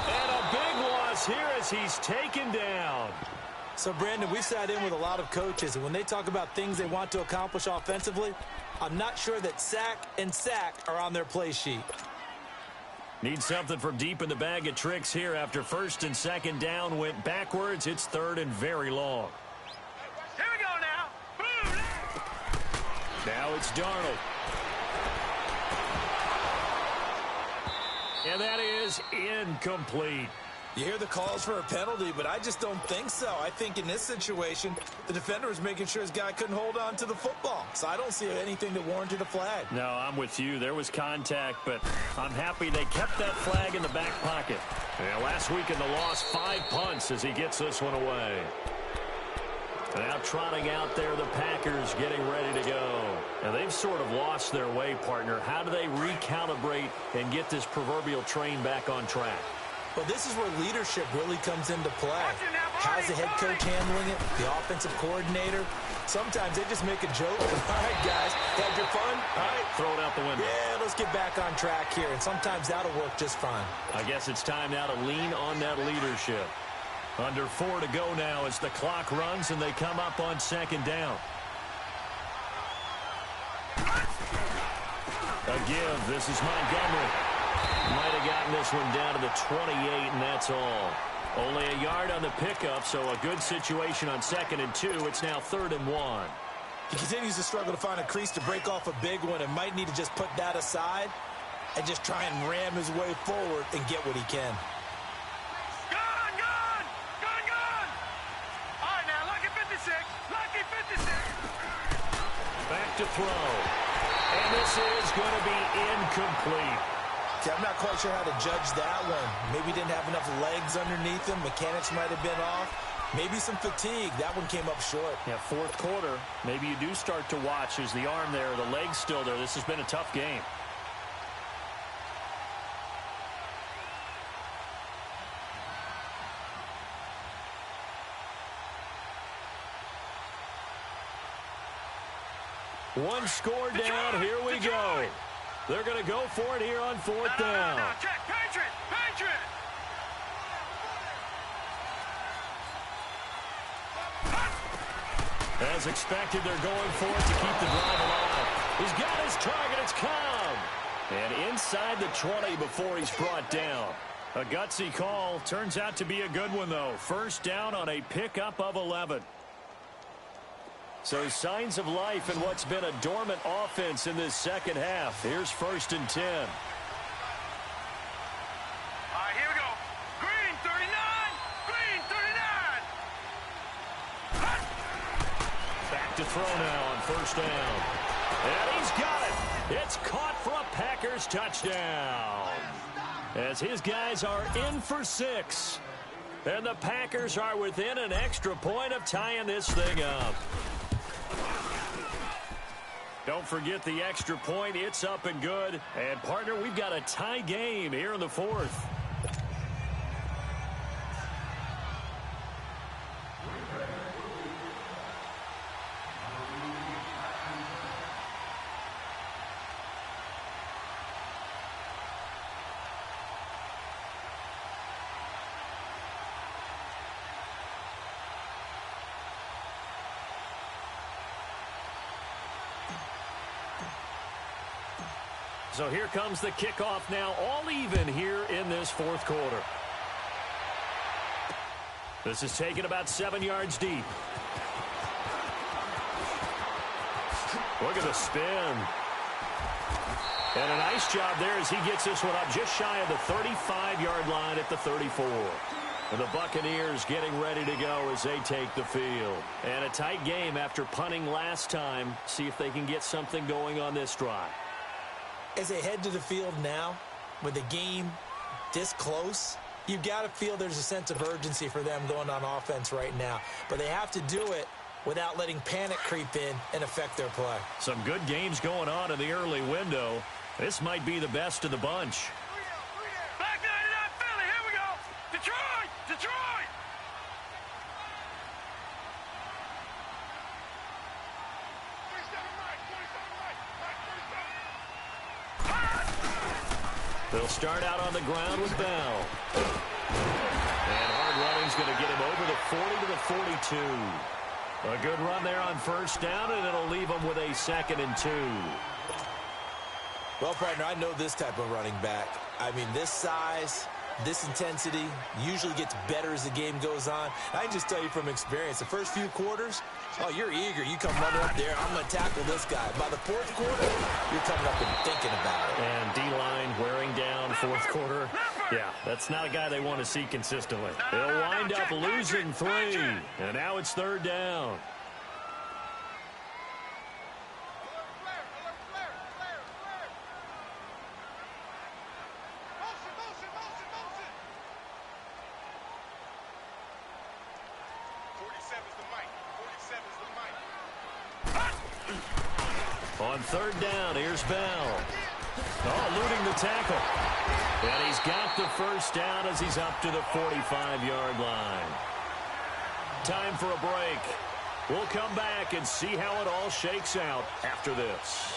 And a big loss here as he's taken down. So, Brandon, we sat in with a lot of coaches, and when they talk about things they want to accomplish offensively, I'm not sure that sack and sack are on their play sheet. Need something from deep in the bag of tricks here after 1st and 2nd down went backwards. It's 3rd and very long. Here we go now. Boom. Now it's Darnold. And that is incomplete. You hear the calls for a penalty, but I just don't think so. I think in this situation, the defender was making sure his guy couldn't hold on to the football. So I don't see anything that warranted a flag. No, I'm with you. There was contact, but I'm happy they kept that flag in the back pocket. Yeah, last week in the loss, 5 punts as he gets this one away. Now trotting out there, the Packers getting ready to go. Now they've sort of lost their way, partner. How do they recalibrate and get this proverbial train back on track? Well, this is where leadership really comes into play. How's the head coach handling it? The offensive coordinator? Sometimes they just make a joke. All right, guys, had your fun? All right. Throw it out the window. Yeah, let's get back on track here. And sometimes that'll work just fine. I guess it's time now to lean on that leadership. Under 4 to go now as the clock runs and they come up on 2nd down. A give. This is Montgomery. Might have gotten this one down to the 28, and that's all. Only a yard on the pickup, so a good situation on 2nd and 2. It's now 3rd and 1. He continues to struggle to find a crease to break off a big one and might need to just put that aside and just try and ram his way forward and get what he can. Gone, gone, gone, gone. All right, now, lucky 56. Lucky 56. Back to throw. And this is going to be incomplete. Okay, I'm not quite sure how to judge that one. Maybe he didn't have enough legs underneath him. Mechanics might have been off. Maybe some fatigue. That one came up short. Yeah, 4th quarter. Maybe you do start to watch as the arm there, the leg's still there. This has been a tough game. One score down. Here we go. They're going to go for it here on 4th down. No, check. Patriot. Patriot. As expected, they're going for it to keep the drive alive. He's got his target. It's Cobb. And inside the 20 before he's brought down. A gutsy call. Turns out to be a good one, though. 1st down on a pickup of 11. So signs of life in what's been a dormant offense in this 2nd half. Here's 1st and 10. throw now on first down. And he's got it. It's caught for a Packers touchdown. As his guys are in for 6. And the Packers are within an extra point of tying this thing up. Don't forget the extra point. It's up and good. And, partner, we've got a tie game here in the 4th. So here comes the kickoff now, all even here in this 4th quarter. This is taken about 7 yards deep. Look at the spin. And a nice job there as he gets this one up just shy of the 35-yard line at the 34. And the Buccaneers getting ready to go as they take the field. And a tight game after punting last time. See if they can get something going on this drive. As they head to the field now, with the game this close, you've got to feel there's a sense of urgency for them going on offense right now. But they have to do it without letting panic creep in and affect their play. Some good games going on in the early window. This might be the best of the bunch. Back 99 Philly, here we go. Detroit! Detroit! They'll start out on the ground with Bell. And hard running's going to get him over the 40 to the 42. A good run there on first down, and it'll leave him with a 2nd and 2. Well, partner, I know this type of running back. I mean, this size, this intensity usually gets better as the game goes on. I can just tell you from experience, the first few quarters, oh, you're eager. You come running up there, I'm going to tackle this guy. By the 4th quarter, you're coming up and thinking about it. And D-line wearing down 4th quarter. Yeah, that's not a guy they want to see consistently. They'll wind up losing 3. And now it's 3rd down. On 3rd down, here's Bell. Oh, eluding the tackle. And he's got the first down as he's up to the 45-yard line. Time for a break. We'll come back and see how it all shakes out after this.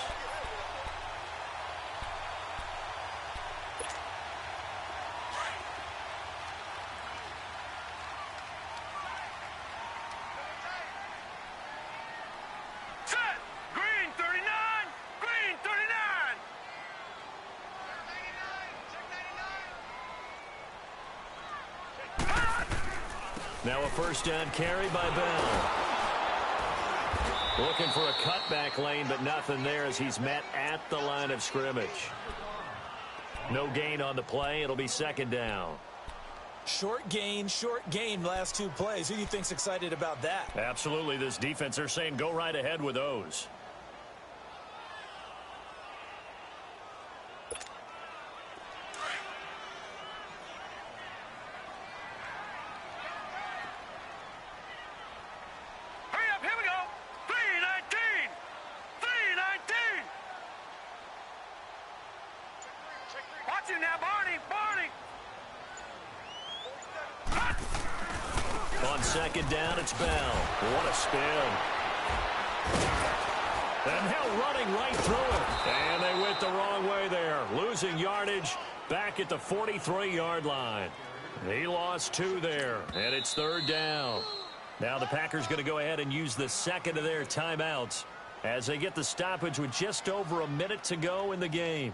Now a first down carry by Bell. Looking for a cutback lane, but nothing there as he's met at the line of scrimmage. No gain on the play. It'll be 2nd down. Short gain, last 2 plays. Who do you think's excited about that? Absolutely. This defense, they're saying go right ahead with those. On 2nd down, it's Bell. What a spin. And now running right through it. And they went the wrong way there. Losing yardage back at the 43-yard line. He lost 2 there, and it's 3rd down. Now the Packers going to go ahead and use the 2nd of their timeouts as they get the stoppage with just over a minute to go in the game.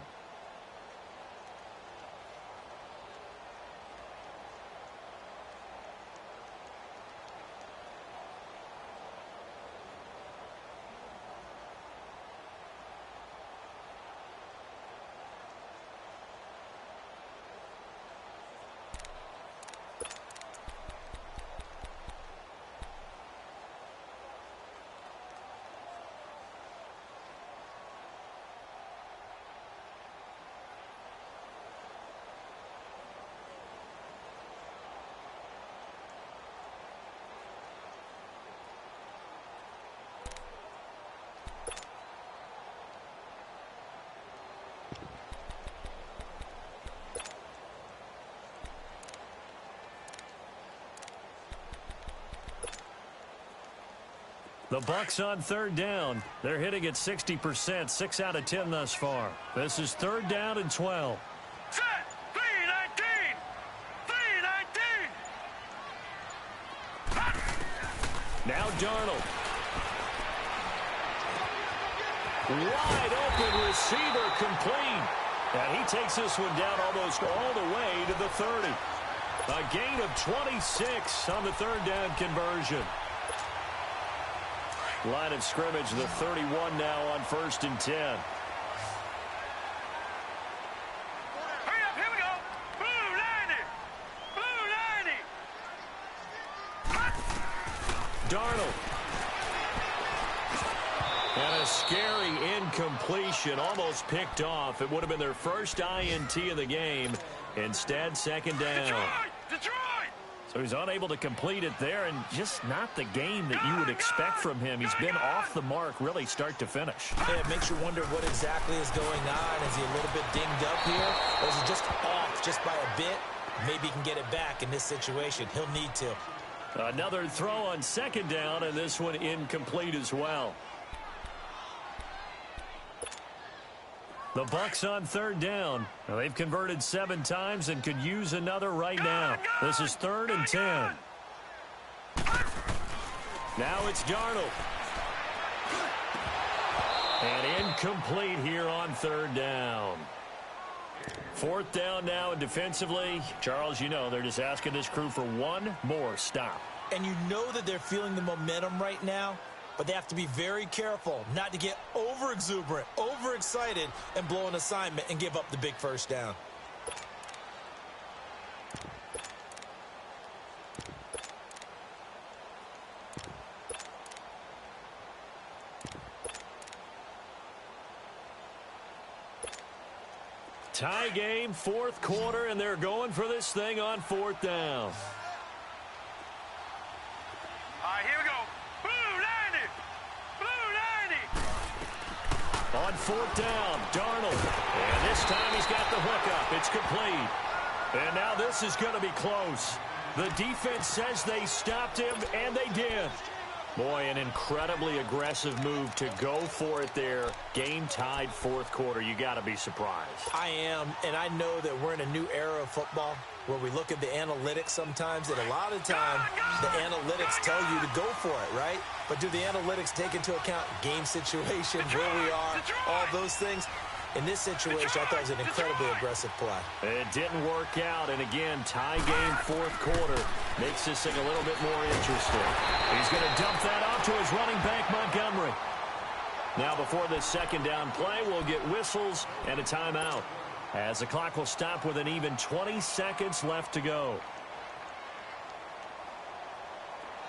The Bucs on third down. They're hitting at 60%, 6 out of 10 thus far. This is third down and 12. Set. 319. 319. Now Darnold. Wide open receiver complete. And he takes this one down almost all the way to the 30. A gain of 26 on the third down conversion. Line of scrimmage, the 31 now on 1st and 10. Hurry up, here we go. Blue 90. Blue 90. Darnold. And a scary incompletion, almost picked off. It would have been their first INT of the game. Instead, second down. Detroit! So he's unable to complete it there, and just not the game that you would expect from him. He's been off the mark really start to finish. Yeah, it makes you wonder what exactly is going on. Is he a little bit dinged up here? Or is he just off just by a bit? Maybe he can get it back in this situation. He'll need to. Another throw on second down, and this one incomplete as well. The Bucs on third down. Now, they've converted 7 times and could use another right now. This is 3rd and 10. Now it's Darnold. And incomplete here on third down. 4th down now, and defensively, Charles, you know, they're just asking this crew for one more stop. And you know that they're feeling the momentum right now, but they have to be very careful not to get over-exuberant, over-excited, and blow an assignment and give up the big first down. Tie game, 4th quarter, and they're going for this thing on 4th down. All right, here we go. Blue 90. Blue 90. On 4th down, Darnold. And this time he's got the hookup. It's complete. And now this is going to be close. The defense says they stopped him, and they did. Boy, an incredibly aggressive move to go for it there. Game tied 4th quarter. You got to be surprised. I am, and I know that we're in a new era of football where we look at the analytics sometimes, and a lot of time the analytics tell you to go for it, right? But do the analytics take into account game situation, where we are, all those things? In this situation, I thought it was an incredibly aggressive play. It didn't work out, and again, tie game 4th quarter makes this thing a little bit more interesting. He's going to dump that off to his running back, Montgomery. Now, before this second down play, we'll get whistles and a timeout, as the clock will stop with an even 20 seconds left to go.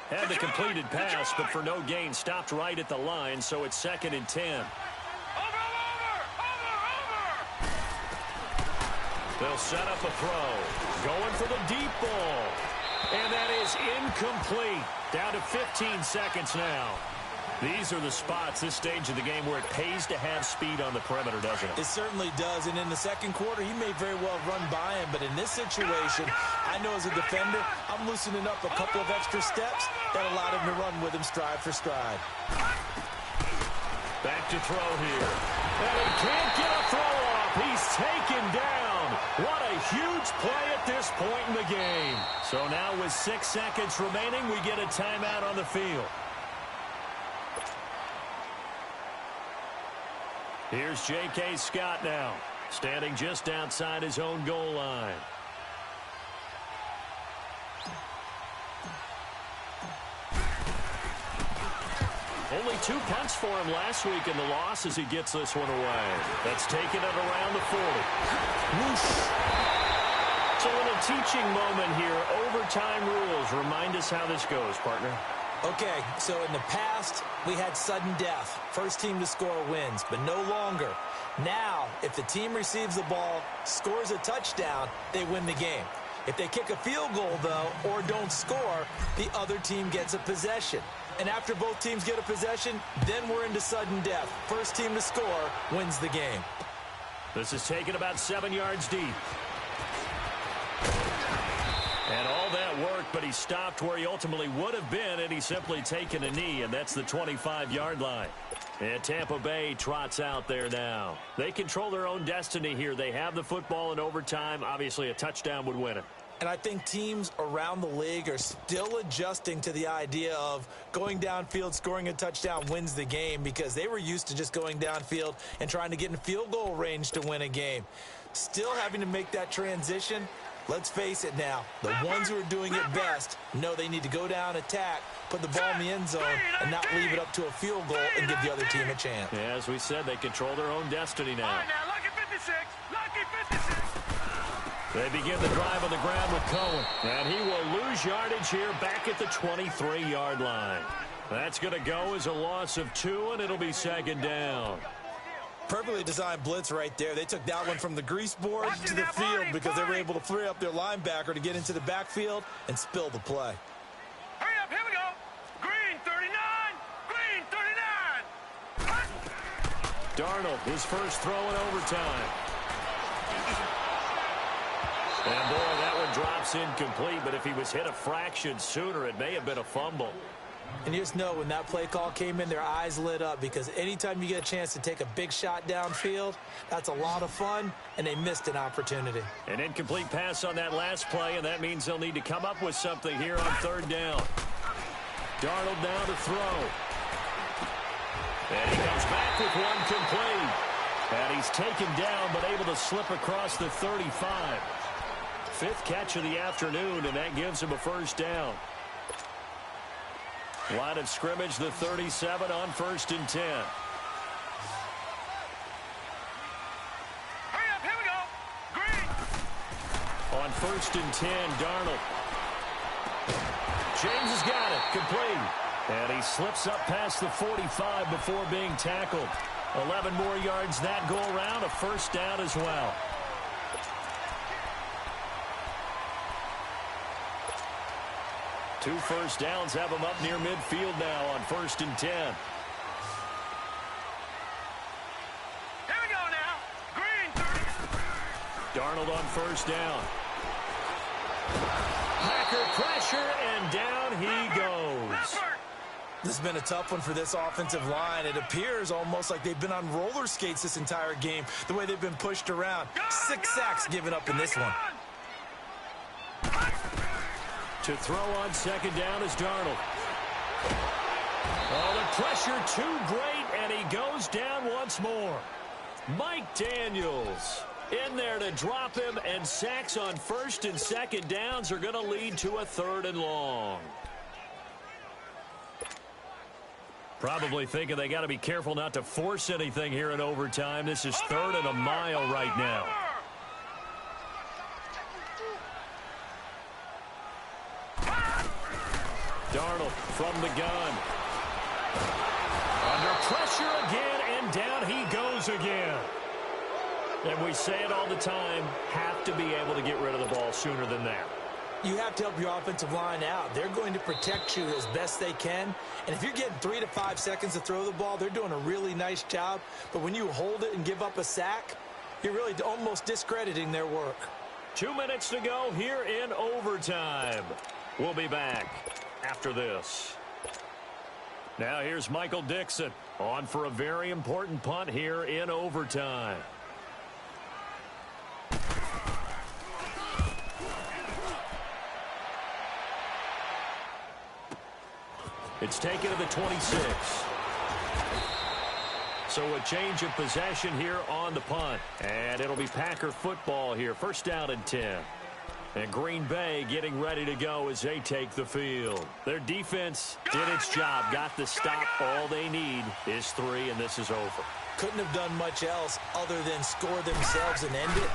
Had the completed pass, but for no gain, stopped right at the line, so it's 2nd and 10. They'll set up a throw. Going for the deep ball. And that is incomplete. Down to 15 seconds now. These are the spots, this stage of the game, where it pays to have speed on the perimeter, doesn't it? It certainly does. And in the second quarter, he may very well run by him. But in this situation, I know as a defender, I'm loosening up a couple of extra steps that allowed him to run with him stride for stride. Back to throw here. And he can't get a throw off. He's taken down. What a huge play at this point in the game. So now with 6 seconds remaining, we get a timeout on the field. Here's J.K. Scott now, standing just outside his own goal line. Only 2 punts for him last week in the loss as he gets this one away. That's taken it around the 40. Whoosh. It's a little teaching moment here. Overtime rules. Remind us how this goes, partner. Okay, so in the past, we had sudden death. First team to score wins, but no longer. Now, if the team receives the ball, scores a touchdown, they win the game. If they kick a field goal, though, or don't score, the other team gets a possession. And after both teams get a possession, then we're into sudden death. First team to score wins the game. This is taken about 7 yards deep. And all that work, but he stopped where he ultimately would have been, and he's simply taken a knee, and that's the 25-yard line. And Tampa Bay trots out there now. They control their own destiny here. They have the football in overtime. Obviously, a touchdown would win it. And I think teams around the league are still adjusting to the idea of going downfield, scoring a touchdown wins the game, because they were used to just going downfield and trying to get in field goal range to win a game. Still having to make that transition. Let's face it now, the ones who are doing it best know they need to go down, attack, put the ball in the end zone, and not leave it up to a field goal and give the other team a chance. Yeah, as we said, they control their own destiny now. All right, now, lucky 56. Lucky 56. They begin the drive on the ground with Cohen. And he will lose yardage here back at the 23-yard line. That's going to go as a loss of 2, and it'll be second down. Perfectly designed blitz right there. They took that one from the grease board to the field because they were able to free up their linebacker to get into the backfield and spill the play. Hurry up, here we go. Green 39. Green 39. Darnold, his first throw in overtime. And boy, that one drops incomplete, but if he was hit a fraction sooner, it may have been a fumble. And you just know when that play call came in, their eyes lit up, because anytime you get a chance to take a big shot downfield, that's a lot of fun, and they missed an opportunity. An incomplete pass on that last play, and that means they'll need to come up with something here on third down. Darnold now to throw. And he comes back with one complete. And he's taken down, but able to slip across the 35. Fifth catch of the afternoon, and that gives him a first down. Line of scrimmage, the 37 on 1st and 10. Hurry up, here we go. Green. On 1st and 10, Darnold. James has got it, complete. And he slips up past the 45 before being tackled. 11 more yards that go around, a first down as well. Two first downs have him up near midfield now on 1st and 10. Here we go now. Green 30. Darnold on first down. Packer pressure, and down he goes. This has been a tough one for this offensive line. It appears almost like they've been on roller skates this entire game, the way they've been pushed around. 6 sacks given up in this one. To throw on second down is Darnold. Oh, the pressure too great, and he goes down once more. Mike Daniels in there to drop him, and sacks on 1st and 2nd downs are going to lead to a 3rd and long. Probably thinking they got to be careful not to force anything here in overtime. This is 3rd and a mile right now. Darnold from the gun. Under pressure again, and down he goes again. And we say it all the time, have to be able to get rid of the ball sooner than that. You have to help your offensive line out. They're going to protect you as best they can. And if you're getting 3 to 5 seconds to throw the ball, they're doing a really nice job. But when you hold it and give up a sack, you're really almost discrediting their work. 2 minutes to go here in overtime. We'll be back after this. Now here's Michael Dixon on for a very important punt here in overtime. It's taken to the 26. So a change of possession here on the punt. And it'll be Packer football here. First down and 10. And Green Bay getting ready to go as they take the field. Their defense did its job, got the stop. All they need is 3, and this is over. Couldn't have done much else other than score themselves and end it.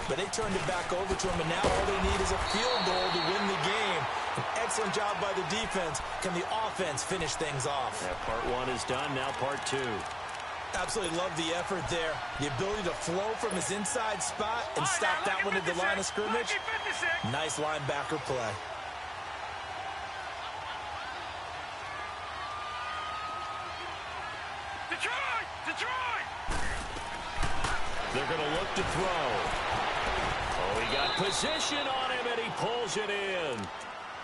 But they turned it back over to them, and now all they need is a field goal to win the game. An excellent job by the defense. Can the offense finish things off? Yeah, part 1 is done, now part 2. Absolutely love the effort there. The ability to flow from his inside spot and stop that one at the line of scrimmage. Nice linebacker play. Detroit! They're going to look to throw. Oh, he got position on him, and he pulls it in.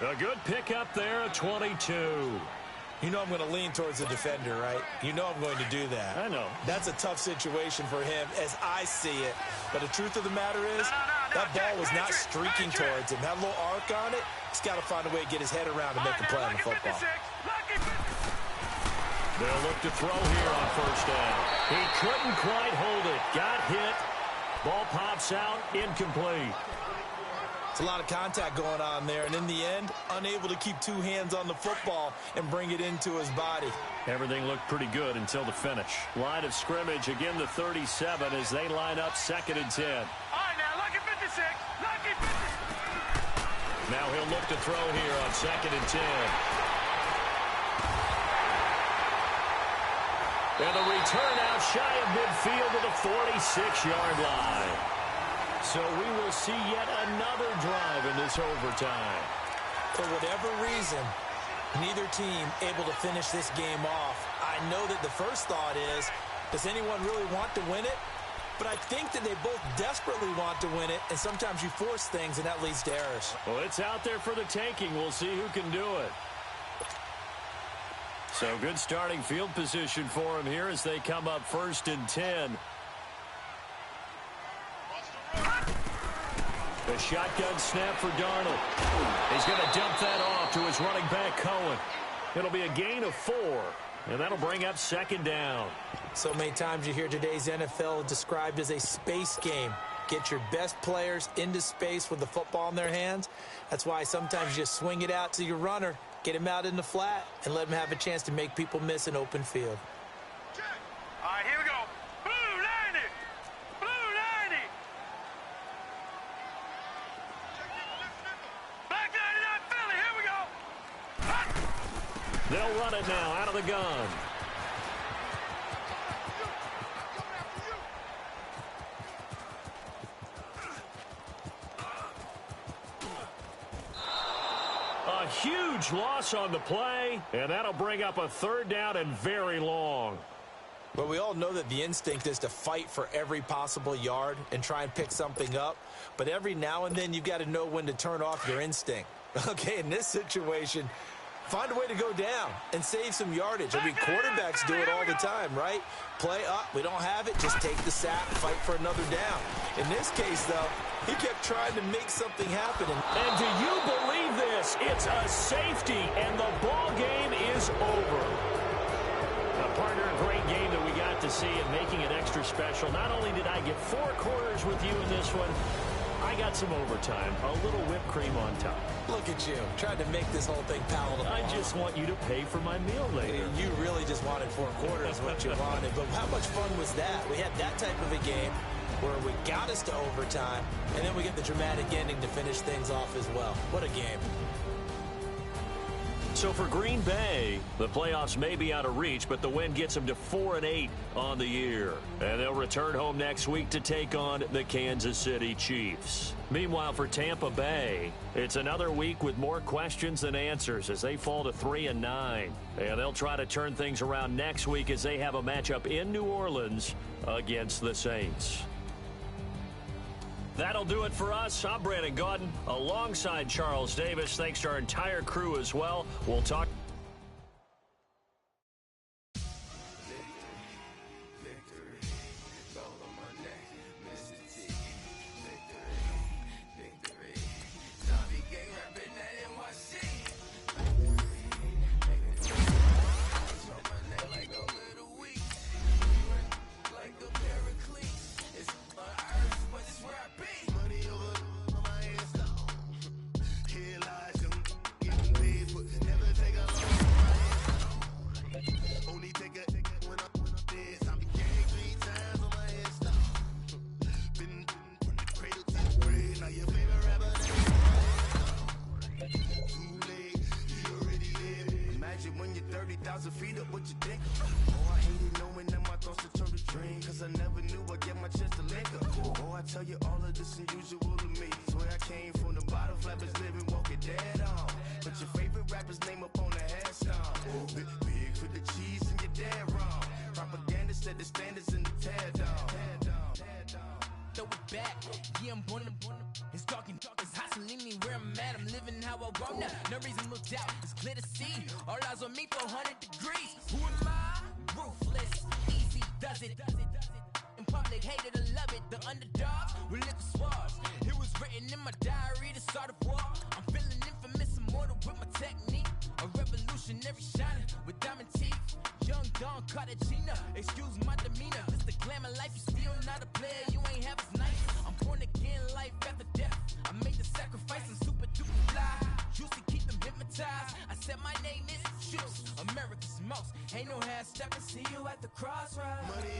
A good pickup there, a 22. You know I'm going to lean towards the defender, right? You know I'm going to do that. I know. That's a tough situation for him as I see it. But the truth of the matter is, that ball was not streaking towards him. That little arc on it, he's got to find a way to get his head around and make a play on the football. They'll look to throw here on first down. He couldn't quite hold it. Got hit. Ball pops out, incomplete. It's a lot of contact going on there, and in the end, unable to keep two hands on the football and bring it into his body. Everything looked pretty good until the finish. Line of scrimmage, again the 37 as they line up 2nd and 10. All right, now, lucky 56. Lucky 56. Now he'll look to throw here on 2nd and 10. And the return out shy of midfield to the 46-yard line. So we will see yet another drive in this overtime. For whatever reason, neither team able to finish this game off. I know that the first thought is, does anyone really want to win it? But I think that they both desperately want to win it, and sometimes you force things, and that leads to errors. Well, it's out there for the taking. We'll see who can do it. So good starting field position for him here as they come up 1st and 10. The shotgun snap for Darnold. He's going to dump that off to his running back, Cohen. It'll be a gain of 4, and that'll bring up 2nd down. So many times you hear today's NFL described as a space game. Get your best players into space with the football in their hands. That's why sometimes you just swing it out to your runner, get him out in the flat, and let him have a chance to make people miss an open field. All right, here we go. Blue 90. Blue 90. Black 99 Philly. Here we go. Hot. They'll run it now out of the gun. A huge loss on the play, and that'll bring up a 3rd down and very long. But we all know that the instinct is to fight for every possible yard and try and pick something up. But every now and then, you've got to know when to turn off your instinct. Okay, in this situation, find a way to go down and save some yardage. I mean, quarterbacks do it all the time, right? Play up, we don't have it, just take the sack, fight for another down. In this case, though, he kept trying to make something happen. And do you believe this? It's a safety, and the ball game is over. A partner, a great game that we got to see and making it extra special. Not only did I get 4 quarters with you in this one, I got some overtime, a little whipped cream on top. Look at you, trying to make this whole thing palatable. I just want you to pay for my meal later. You really just wanted 4 quarters, what you wanted. But how much fun was that? We had that type of a game where we got us to overtime, and then we get the dramatic ending to finish things off as well. What a game. So for Green Bay, the playoffs may be out of reach, but the win gets them to 4-8 on the year. And they'll return home next week to take on the Kansas City Chiefs. Meanwhile, for Tampa Bay, it's another week with more questions than answers as they fall to 3-9. And they'll try to turn things around next week as they have a matchup in New Orleans against the Saints. That'll do it for us. I'm Brandon Gaudin alongside Charles Davis. Thanks to our entire crew as well. We'll talk. throw it back. Yeah, I'm born. It's dark and it's hot, so leave me where I'm at. I'm living how I want now. No reason to look out, it's clear to see. All eyes on me, 400 degrees. Who am I? Ruthless, easy does it. In public, hated or love it. The underdogs will live the swabs. It was written in my diary to start a war. I'm feeling infamous, immortal with my technique. A revolutionary shining with diamond teeth. Young Don Cartagena, excuse my demeanor. This the glamour life, you still not a player. You ain't half as nice. I'm born again, life after death. I made the sacrifice, I'm super duper fly. Used to keep them hypnotized. I said my name is Juice, America's most. Ain't no half stepping, see you at the crossroads. Money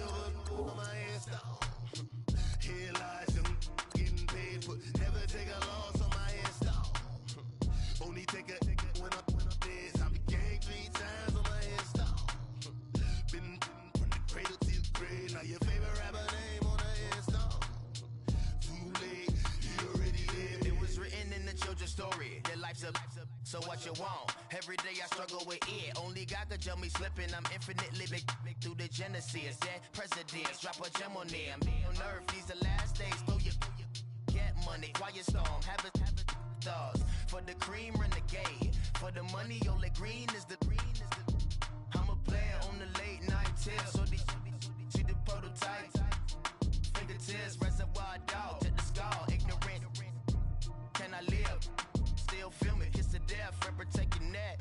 over my ass down. Here lies young getting paid for. Never take a loss on my ass down. Only take a when I'm dead. I be gang 3 times on my ass down. Been from the cradle to the grave. Now your favorite rapper name on the ass down. Too late, you already lived. It was written in the children's story. Their life's a so what you want? Every day I struggle with it. Only God could tell me slipping. I'm infinitely big through the genesis. Dead presidents, drop a gem on them. On earth, these the last days. Throw your get money, quiet storm. Have a thoughts for the cream renegade. For the money, Ole Green is the. I'm a player on the late night tip. So see the prototype. Fingertips, reservoir dog to the skull. Ignorant. Can I live? Still film it, kiss to death, friend protect your neck.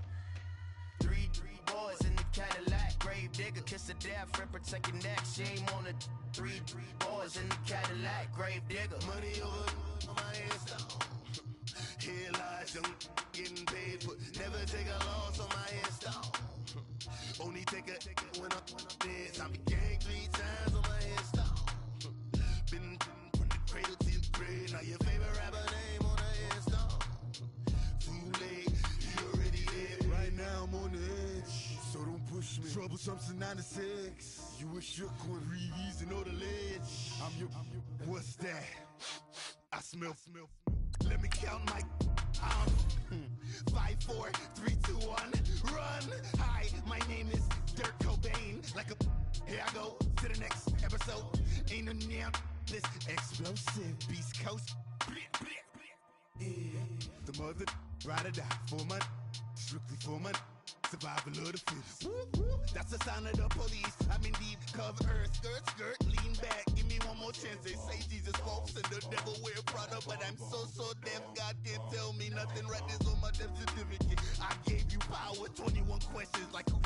Three boys in the Cadillac, grave digger, kiss to death, friend protect your neck. Shame on the three boys in the Cadillac, grave digger. Money over my ass down. Here lies young getting paid for. Never take a loss on my ass down. Only take a when I'm dead. I be gang 3 times on my ass down. Been from the cradle to the grave. Now your favorite rapper name on the ass down. Too late, you already lived. Right now I'm on the edge, so don't push me. Troublesome to 96. You were shook on Reeves and all the ledge. I'm your. What's that? I smell. Let me count my. 5, 4, 3, 2, 1. Run. Hi, my name is Dirk Cobain. Like a. Here I go to the next episode. Ain't no damn this explosive Beast Coast. Yeah. The mother ride or die for my strictly for my survival of the fittest. That's the sign of the police. I'm in deep cover earth, skirt, lean back. Give me one more chance. They say Jesus false and the devil wear Prada, but I'm so deaf. God can't tell me nothing. Right this on my death certificate. I gave you power. 21 questions like who?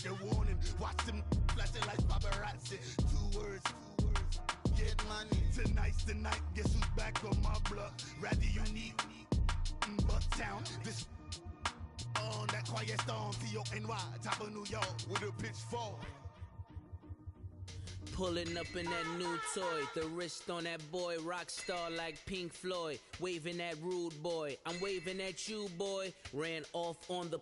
They're warning. Watch them flashing like paparazzi. 2 words. Get money. Tonight's the night. Guess who's back on my block? Rather unique. Bucktown. This on that quiet storm. T-O-N-Y. Top of New York with a pitchfork. Pulling up in that new toy, the wrist on that boy, rock star like Pink Floyd, waving at rude boy, I'm waving at you boy, ran off on the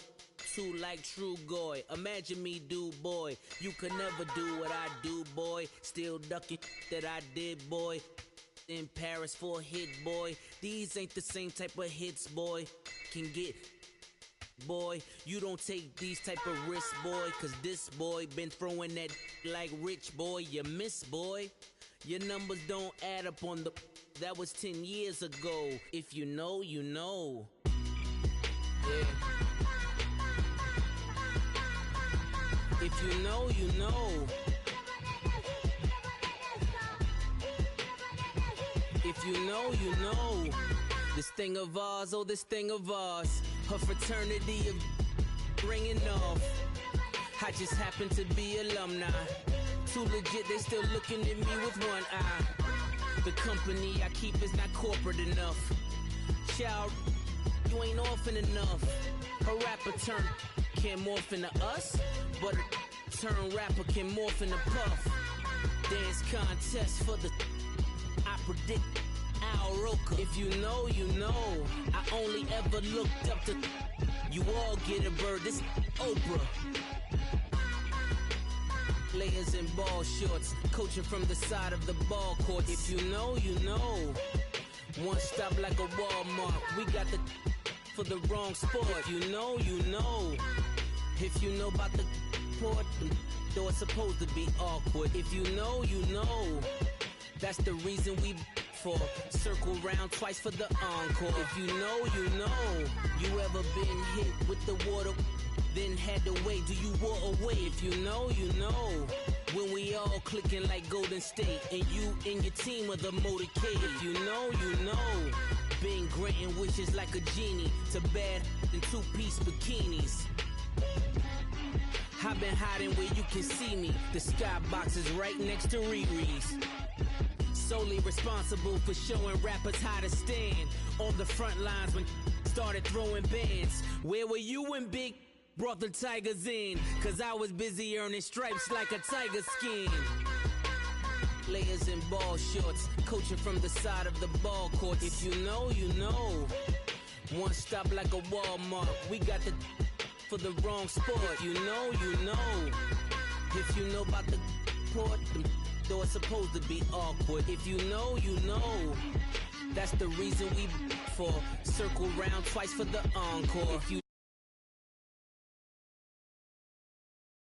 2 like True Goy, imagine me do boy, you could never do what I do boy, still ducking that I did boy, in Paris for a hit boy, these ain't the same type of hits boy, can get boy, you don't take these type of risks, boy, cause this boy been throwing that like rich boy, you miss, boy. Your numbers don't add up on the, that was 10 years ago. If you know, you know. Yeah. If you know, you know. If you know, you know. This thing of ours, oh, this thing of ours. Her fraternity of ringing off. I just happen to be alumni. Too legit, they still looking at me with one eye. The company I keep is not corporate enough. Child, you ain't orphan enough. A rapper turn can't morph into us, but a turn rapper can morph into Puff. Dance contest for the, I predict Al Roker. If you know, you know. I only ever looked up to, you all get a bird, this Oprah. Players in ball shorts, coaching from the side of the ball court. If you know, you know. One stop like a Walmart. We got the for the wrong sport. If you know, you know. If you know about the port, though it's supposed to be awkward. If you know, you know. That's the reason we for. Circle round twice for the encore. If you know, you know. You ever been hit with the water, then had to wait? Do you walk away? If you know, you know. When we all clicking like Golden State, and you and your team are the motorcade. If you know, you know. Been granting wishes like a genie to bad in two-piece bikinis. I've been hiding where you can see me. The skybox is right next to Riri's. Solely responsible for showing rappers how to stand on the front lines when started throwing bands. Where were you when Big brought the Tigers in? Cause I was busy earning stripes like a tiger skin. Layers and ball shorts, coaching from the side of the ball court. If you know, you know. One stop like a Walmart. We got the for the wrong sport. You know, you know. If you know about the port, though it's supposed to be awkward. If you know, you know. That's the reason we for. Circle round twice for the encore. If you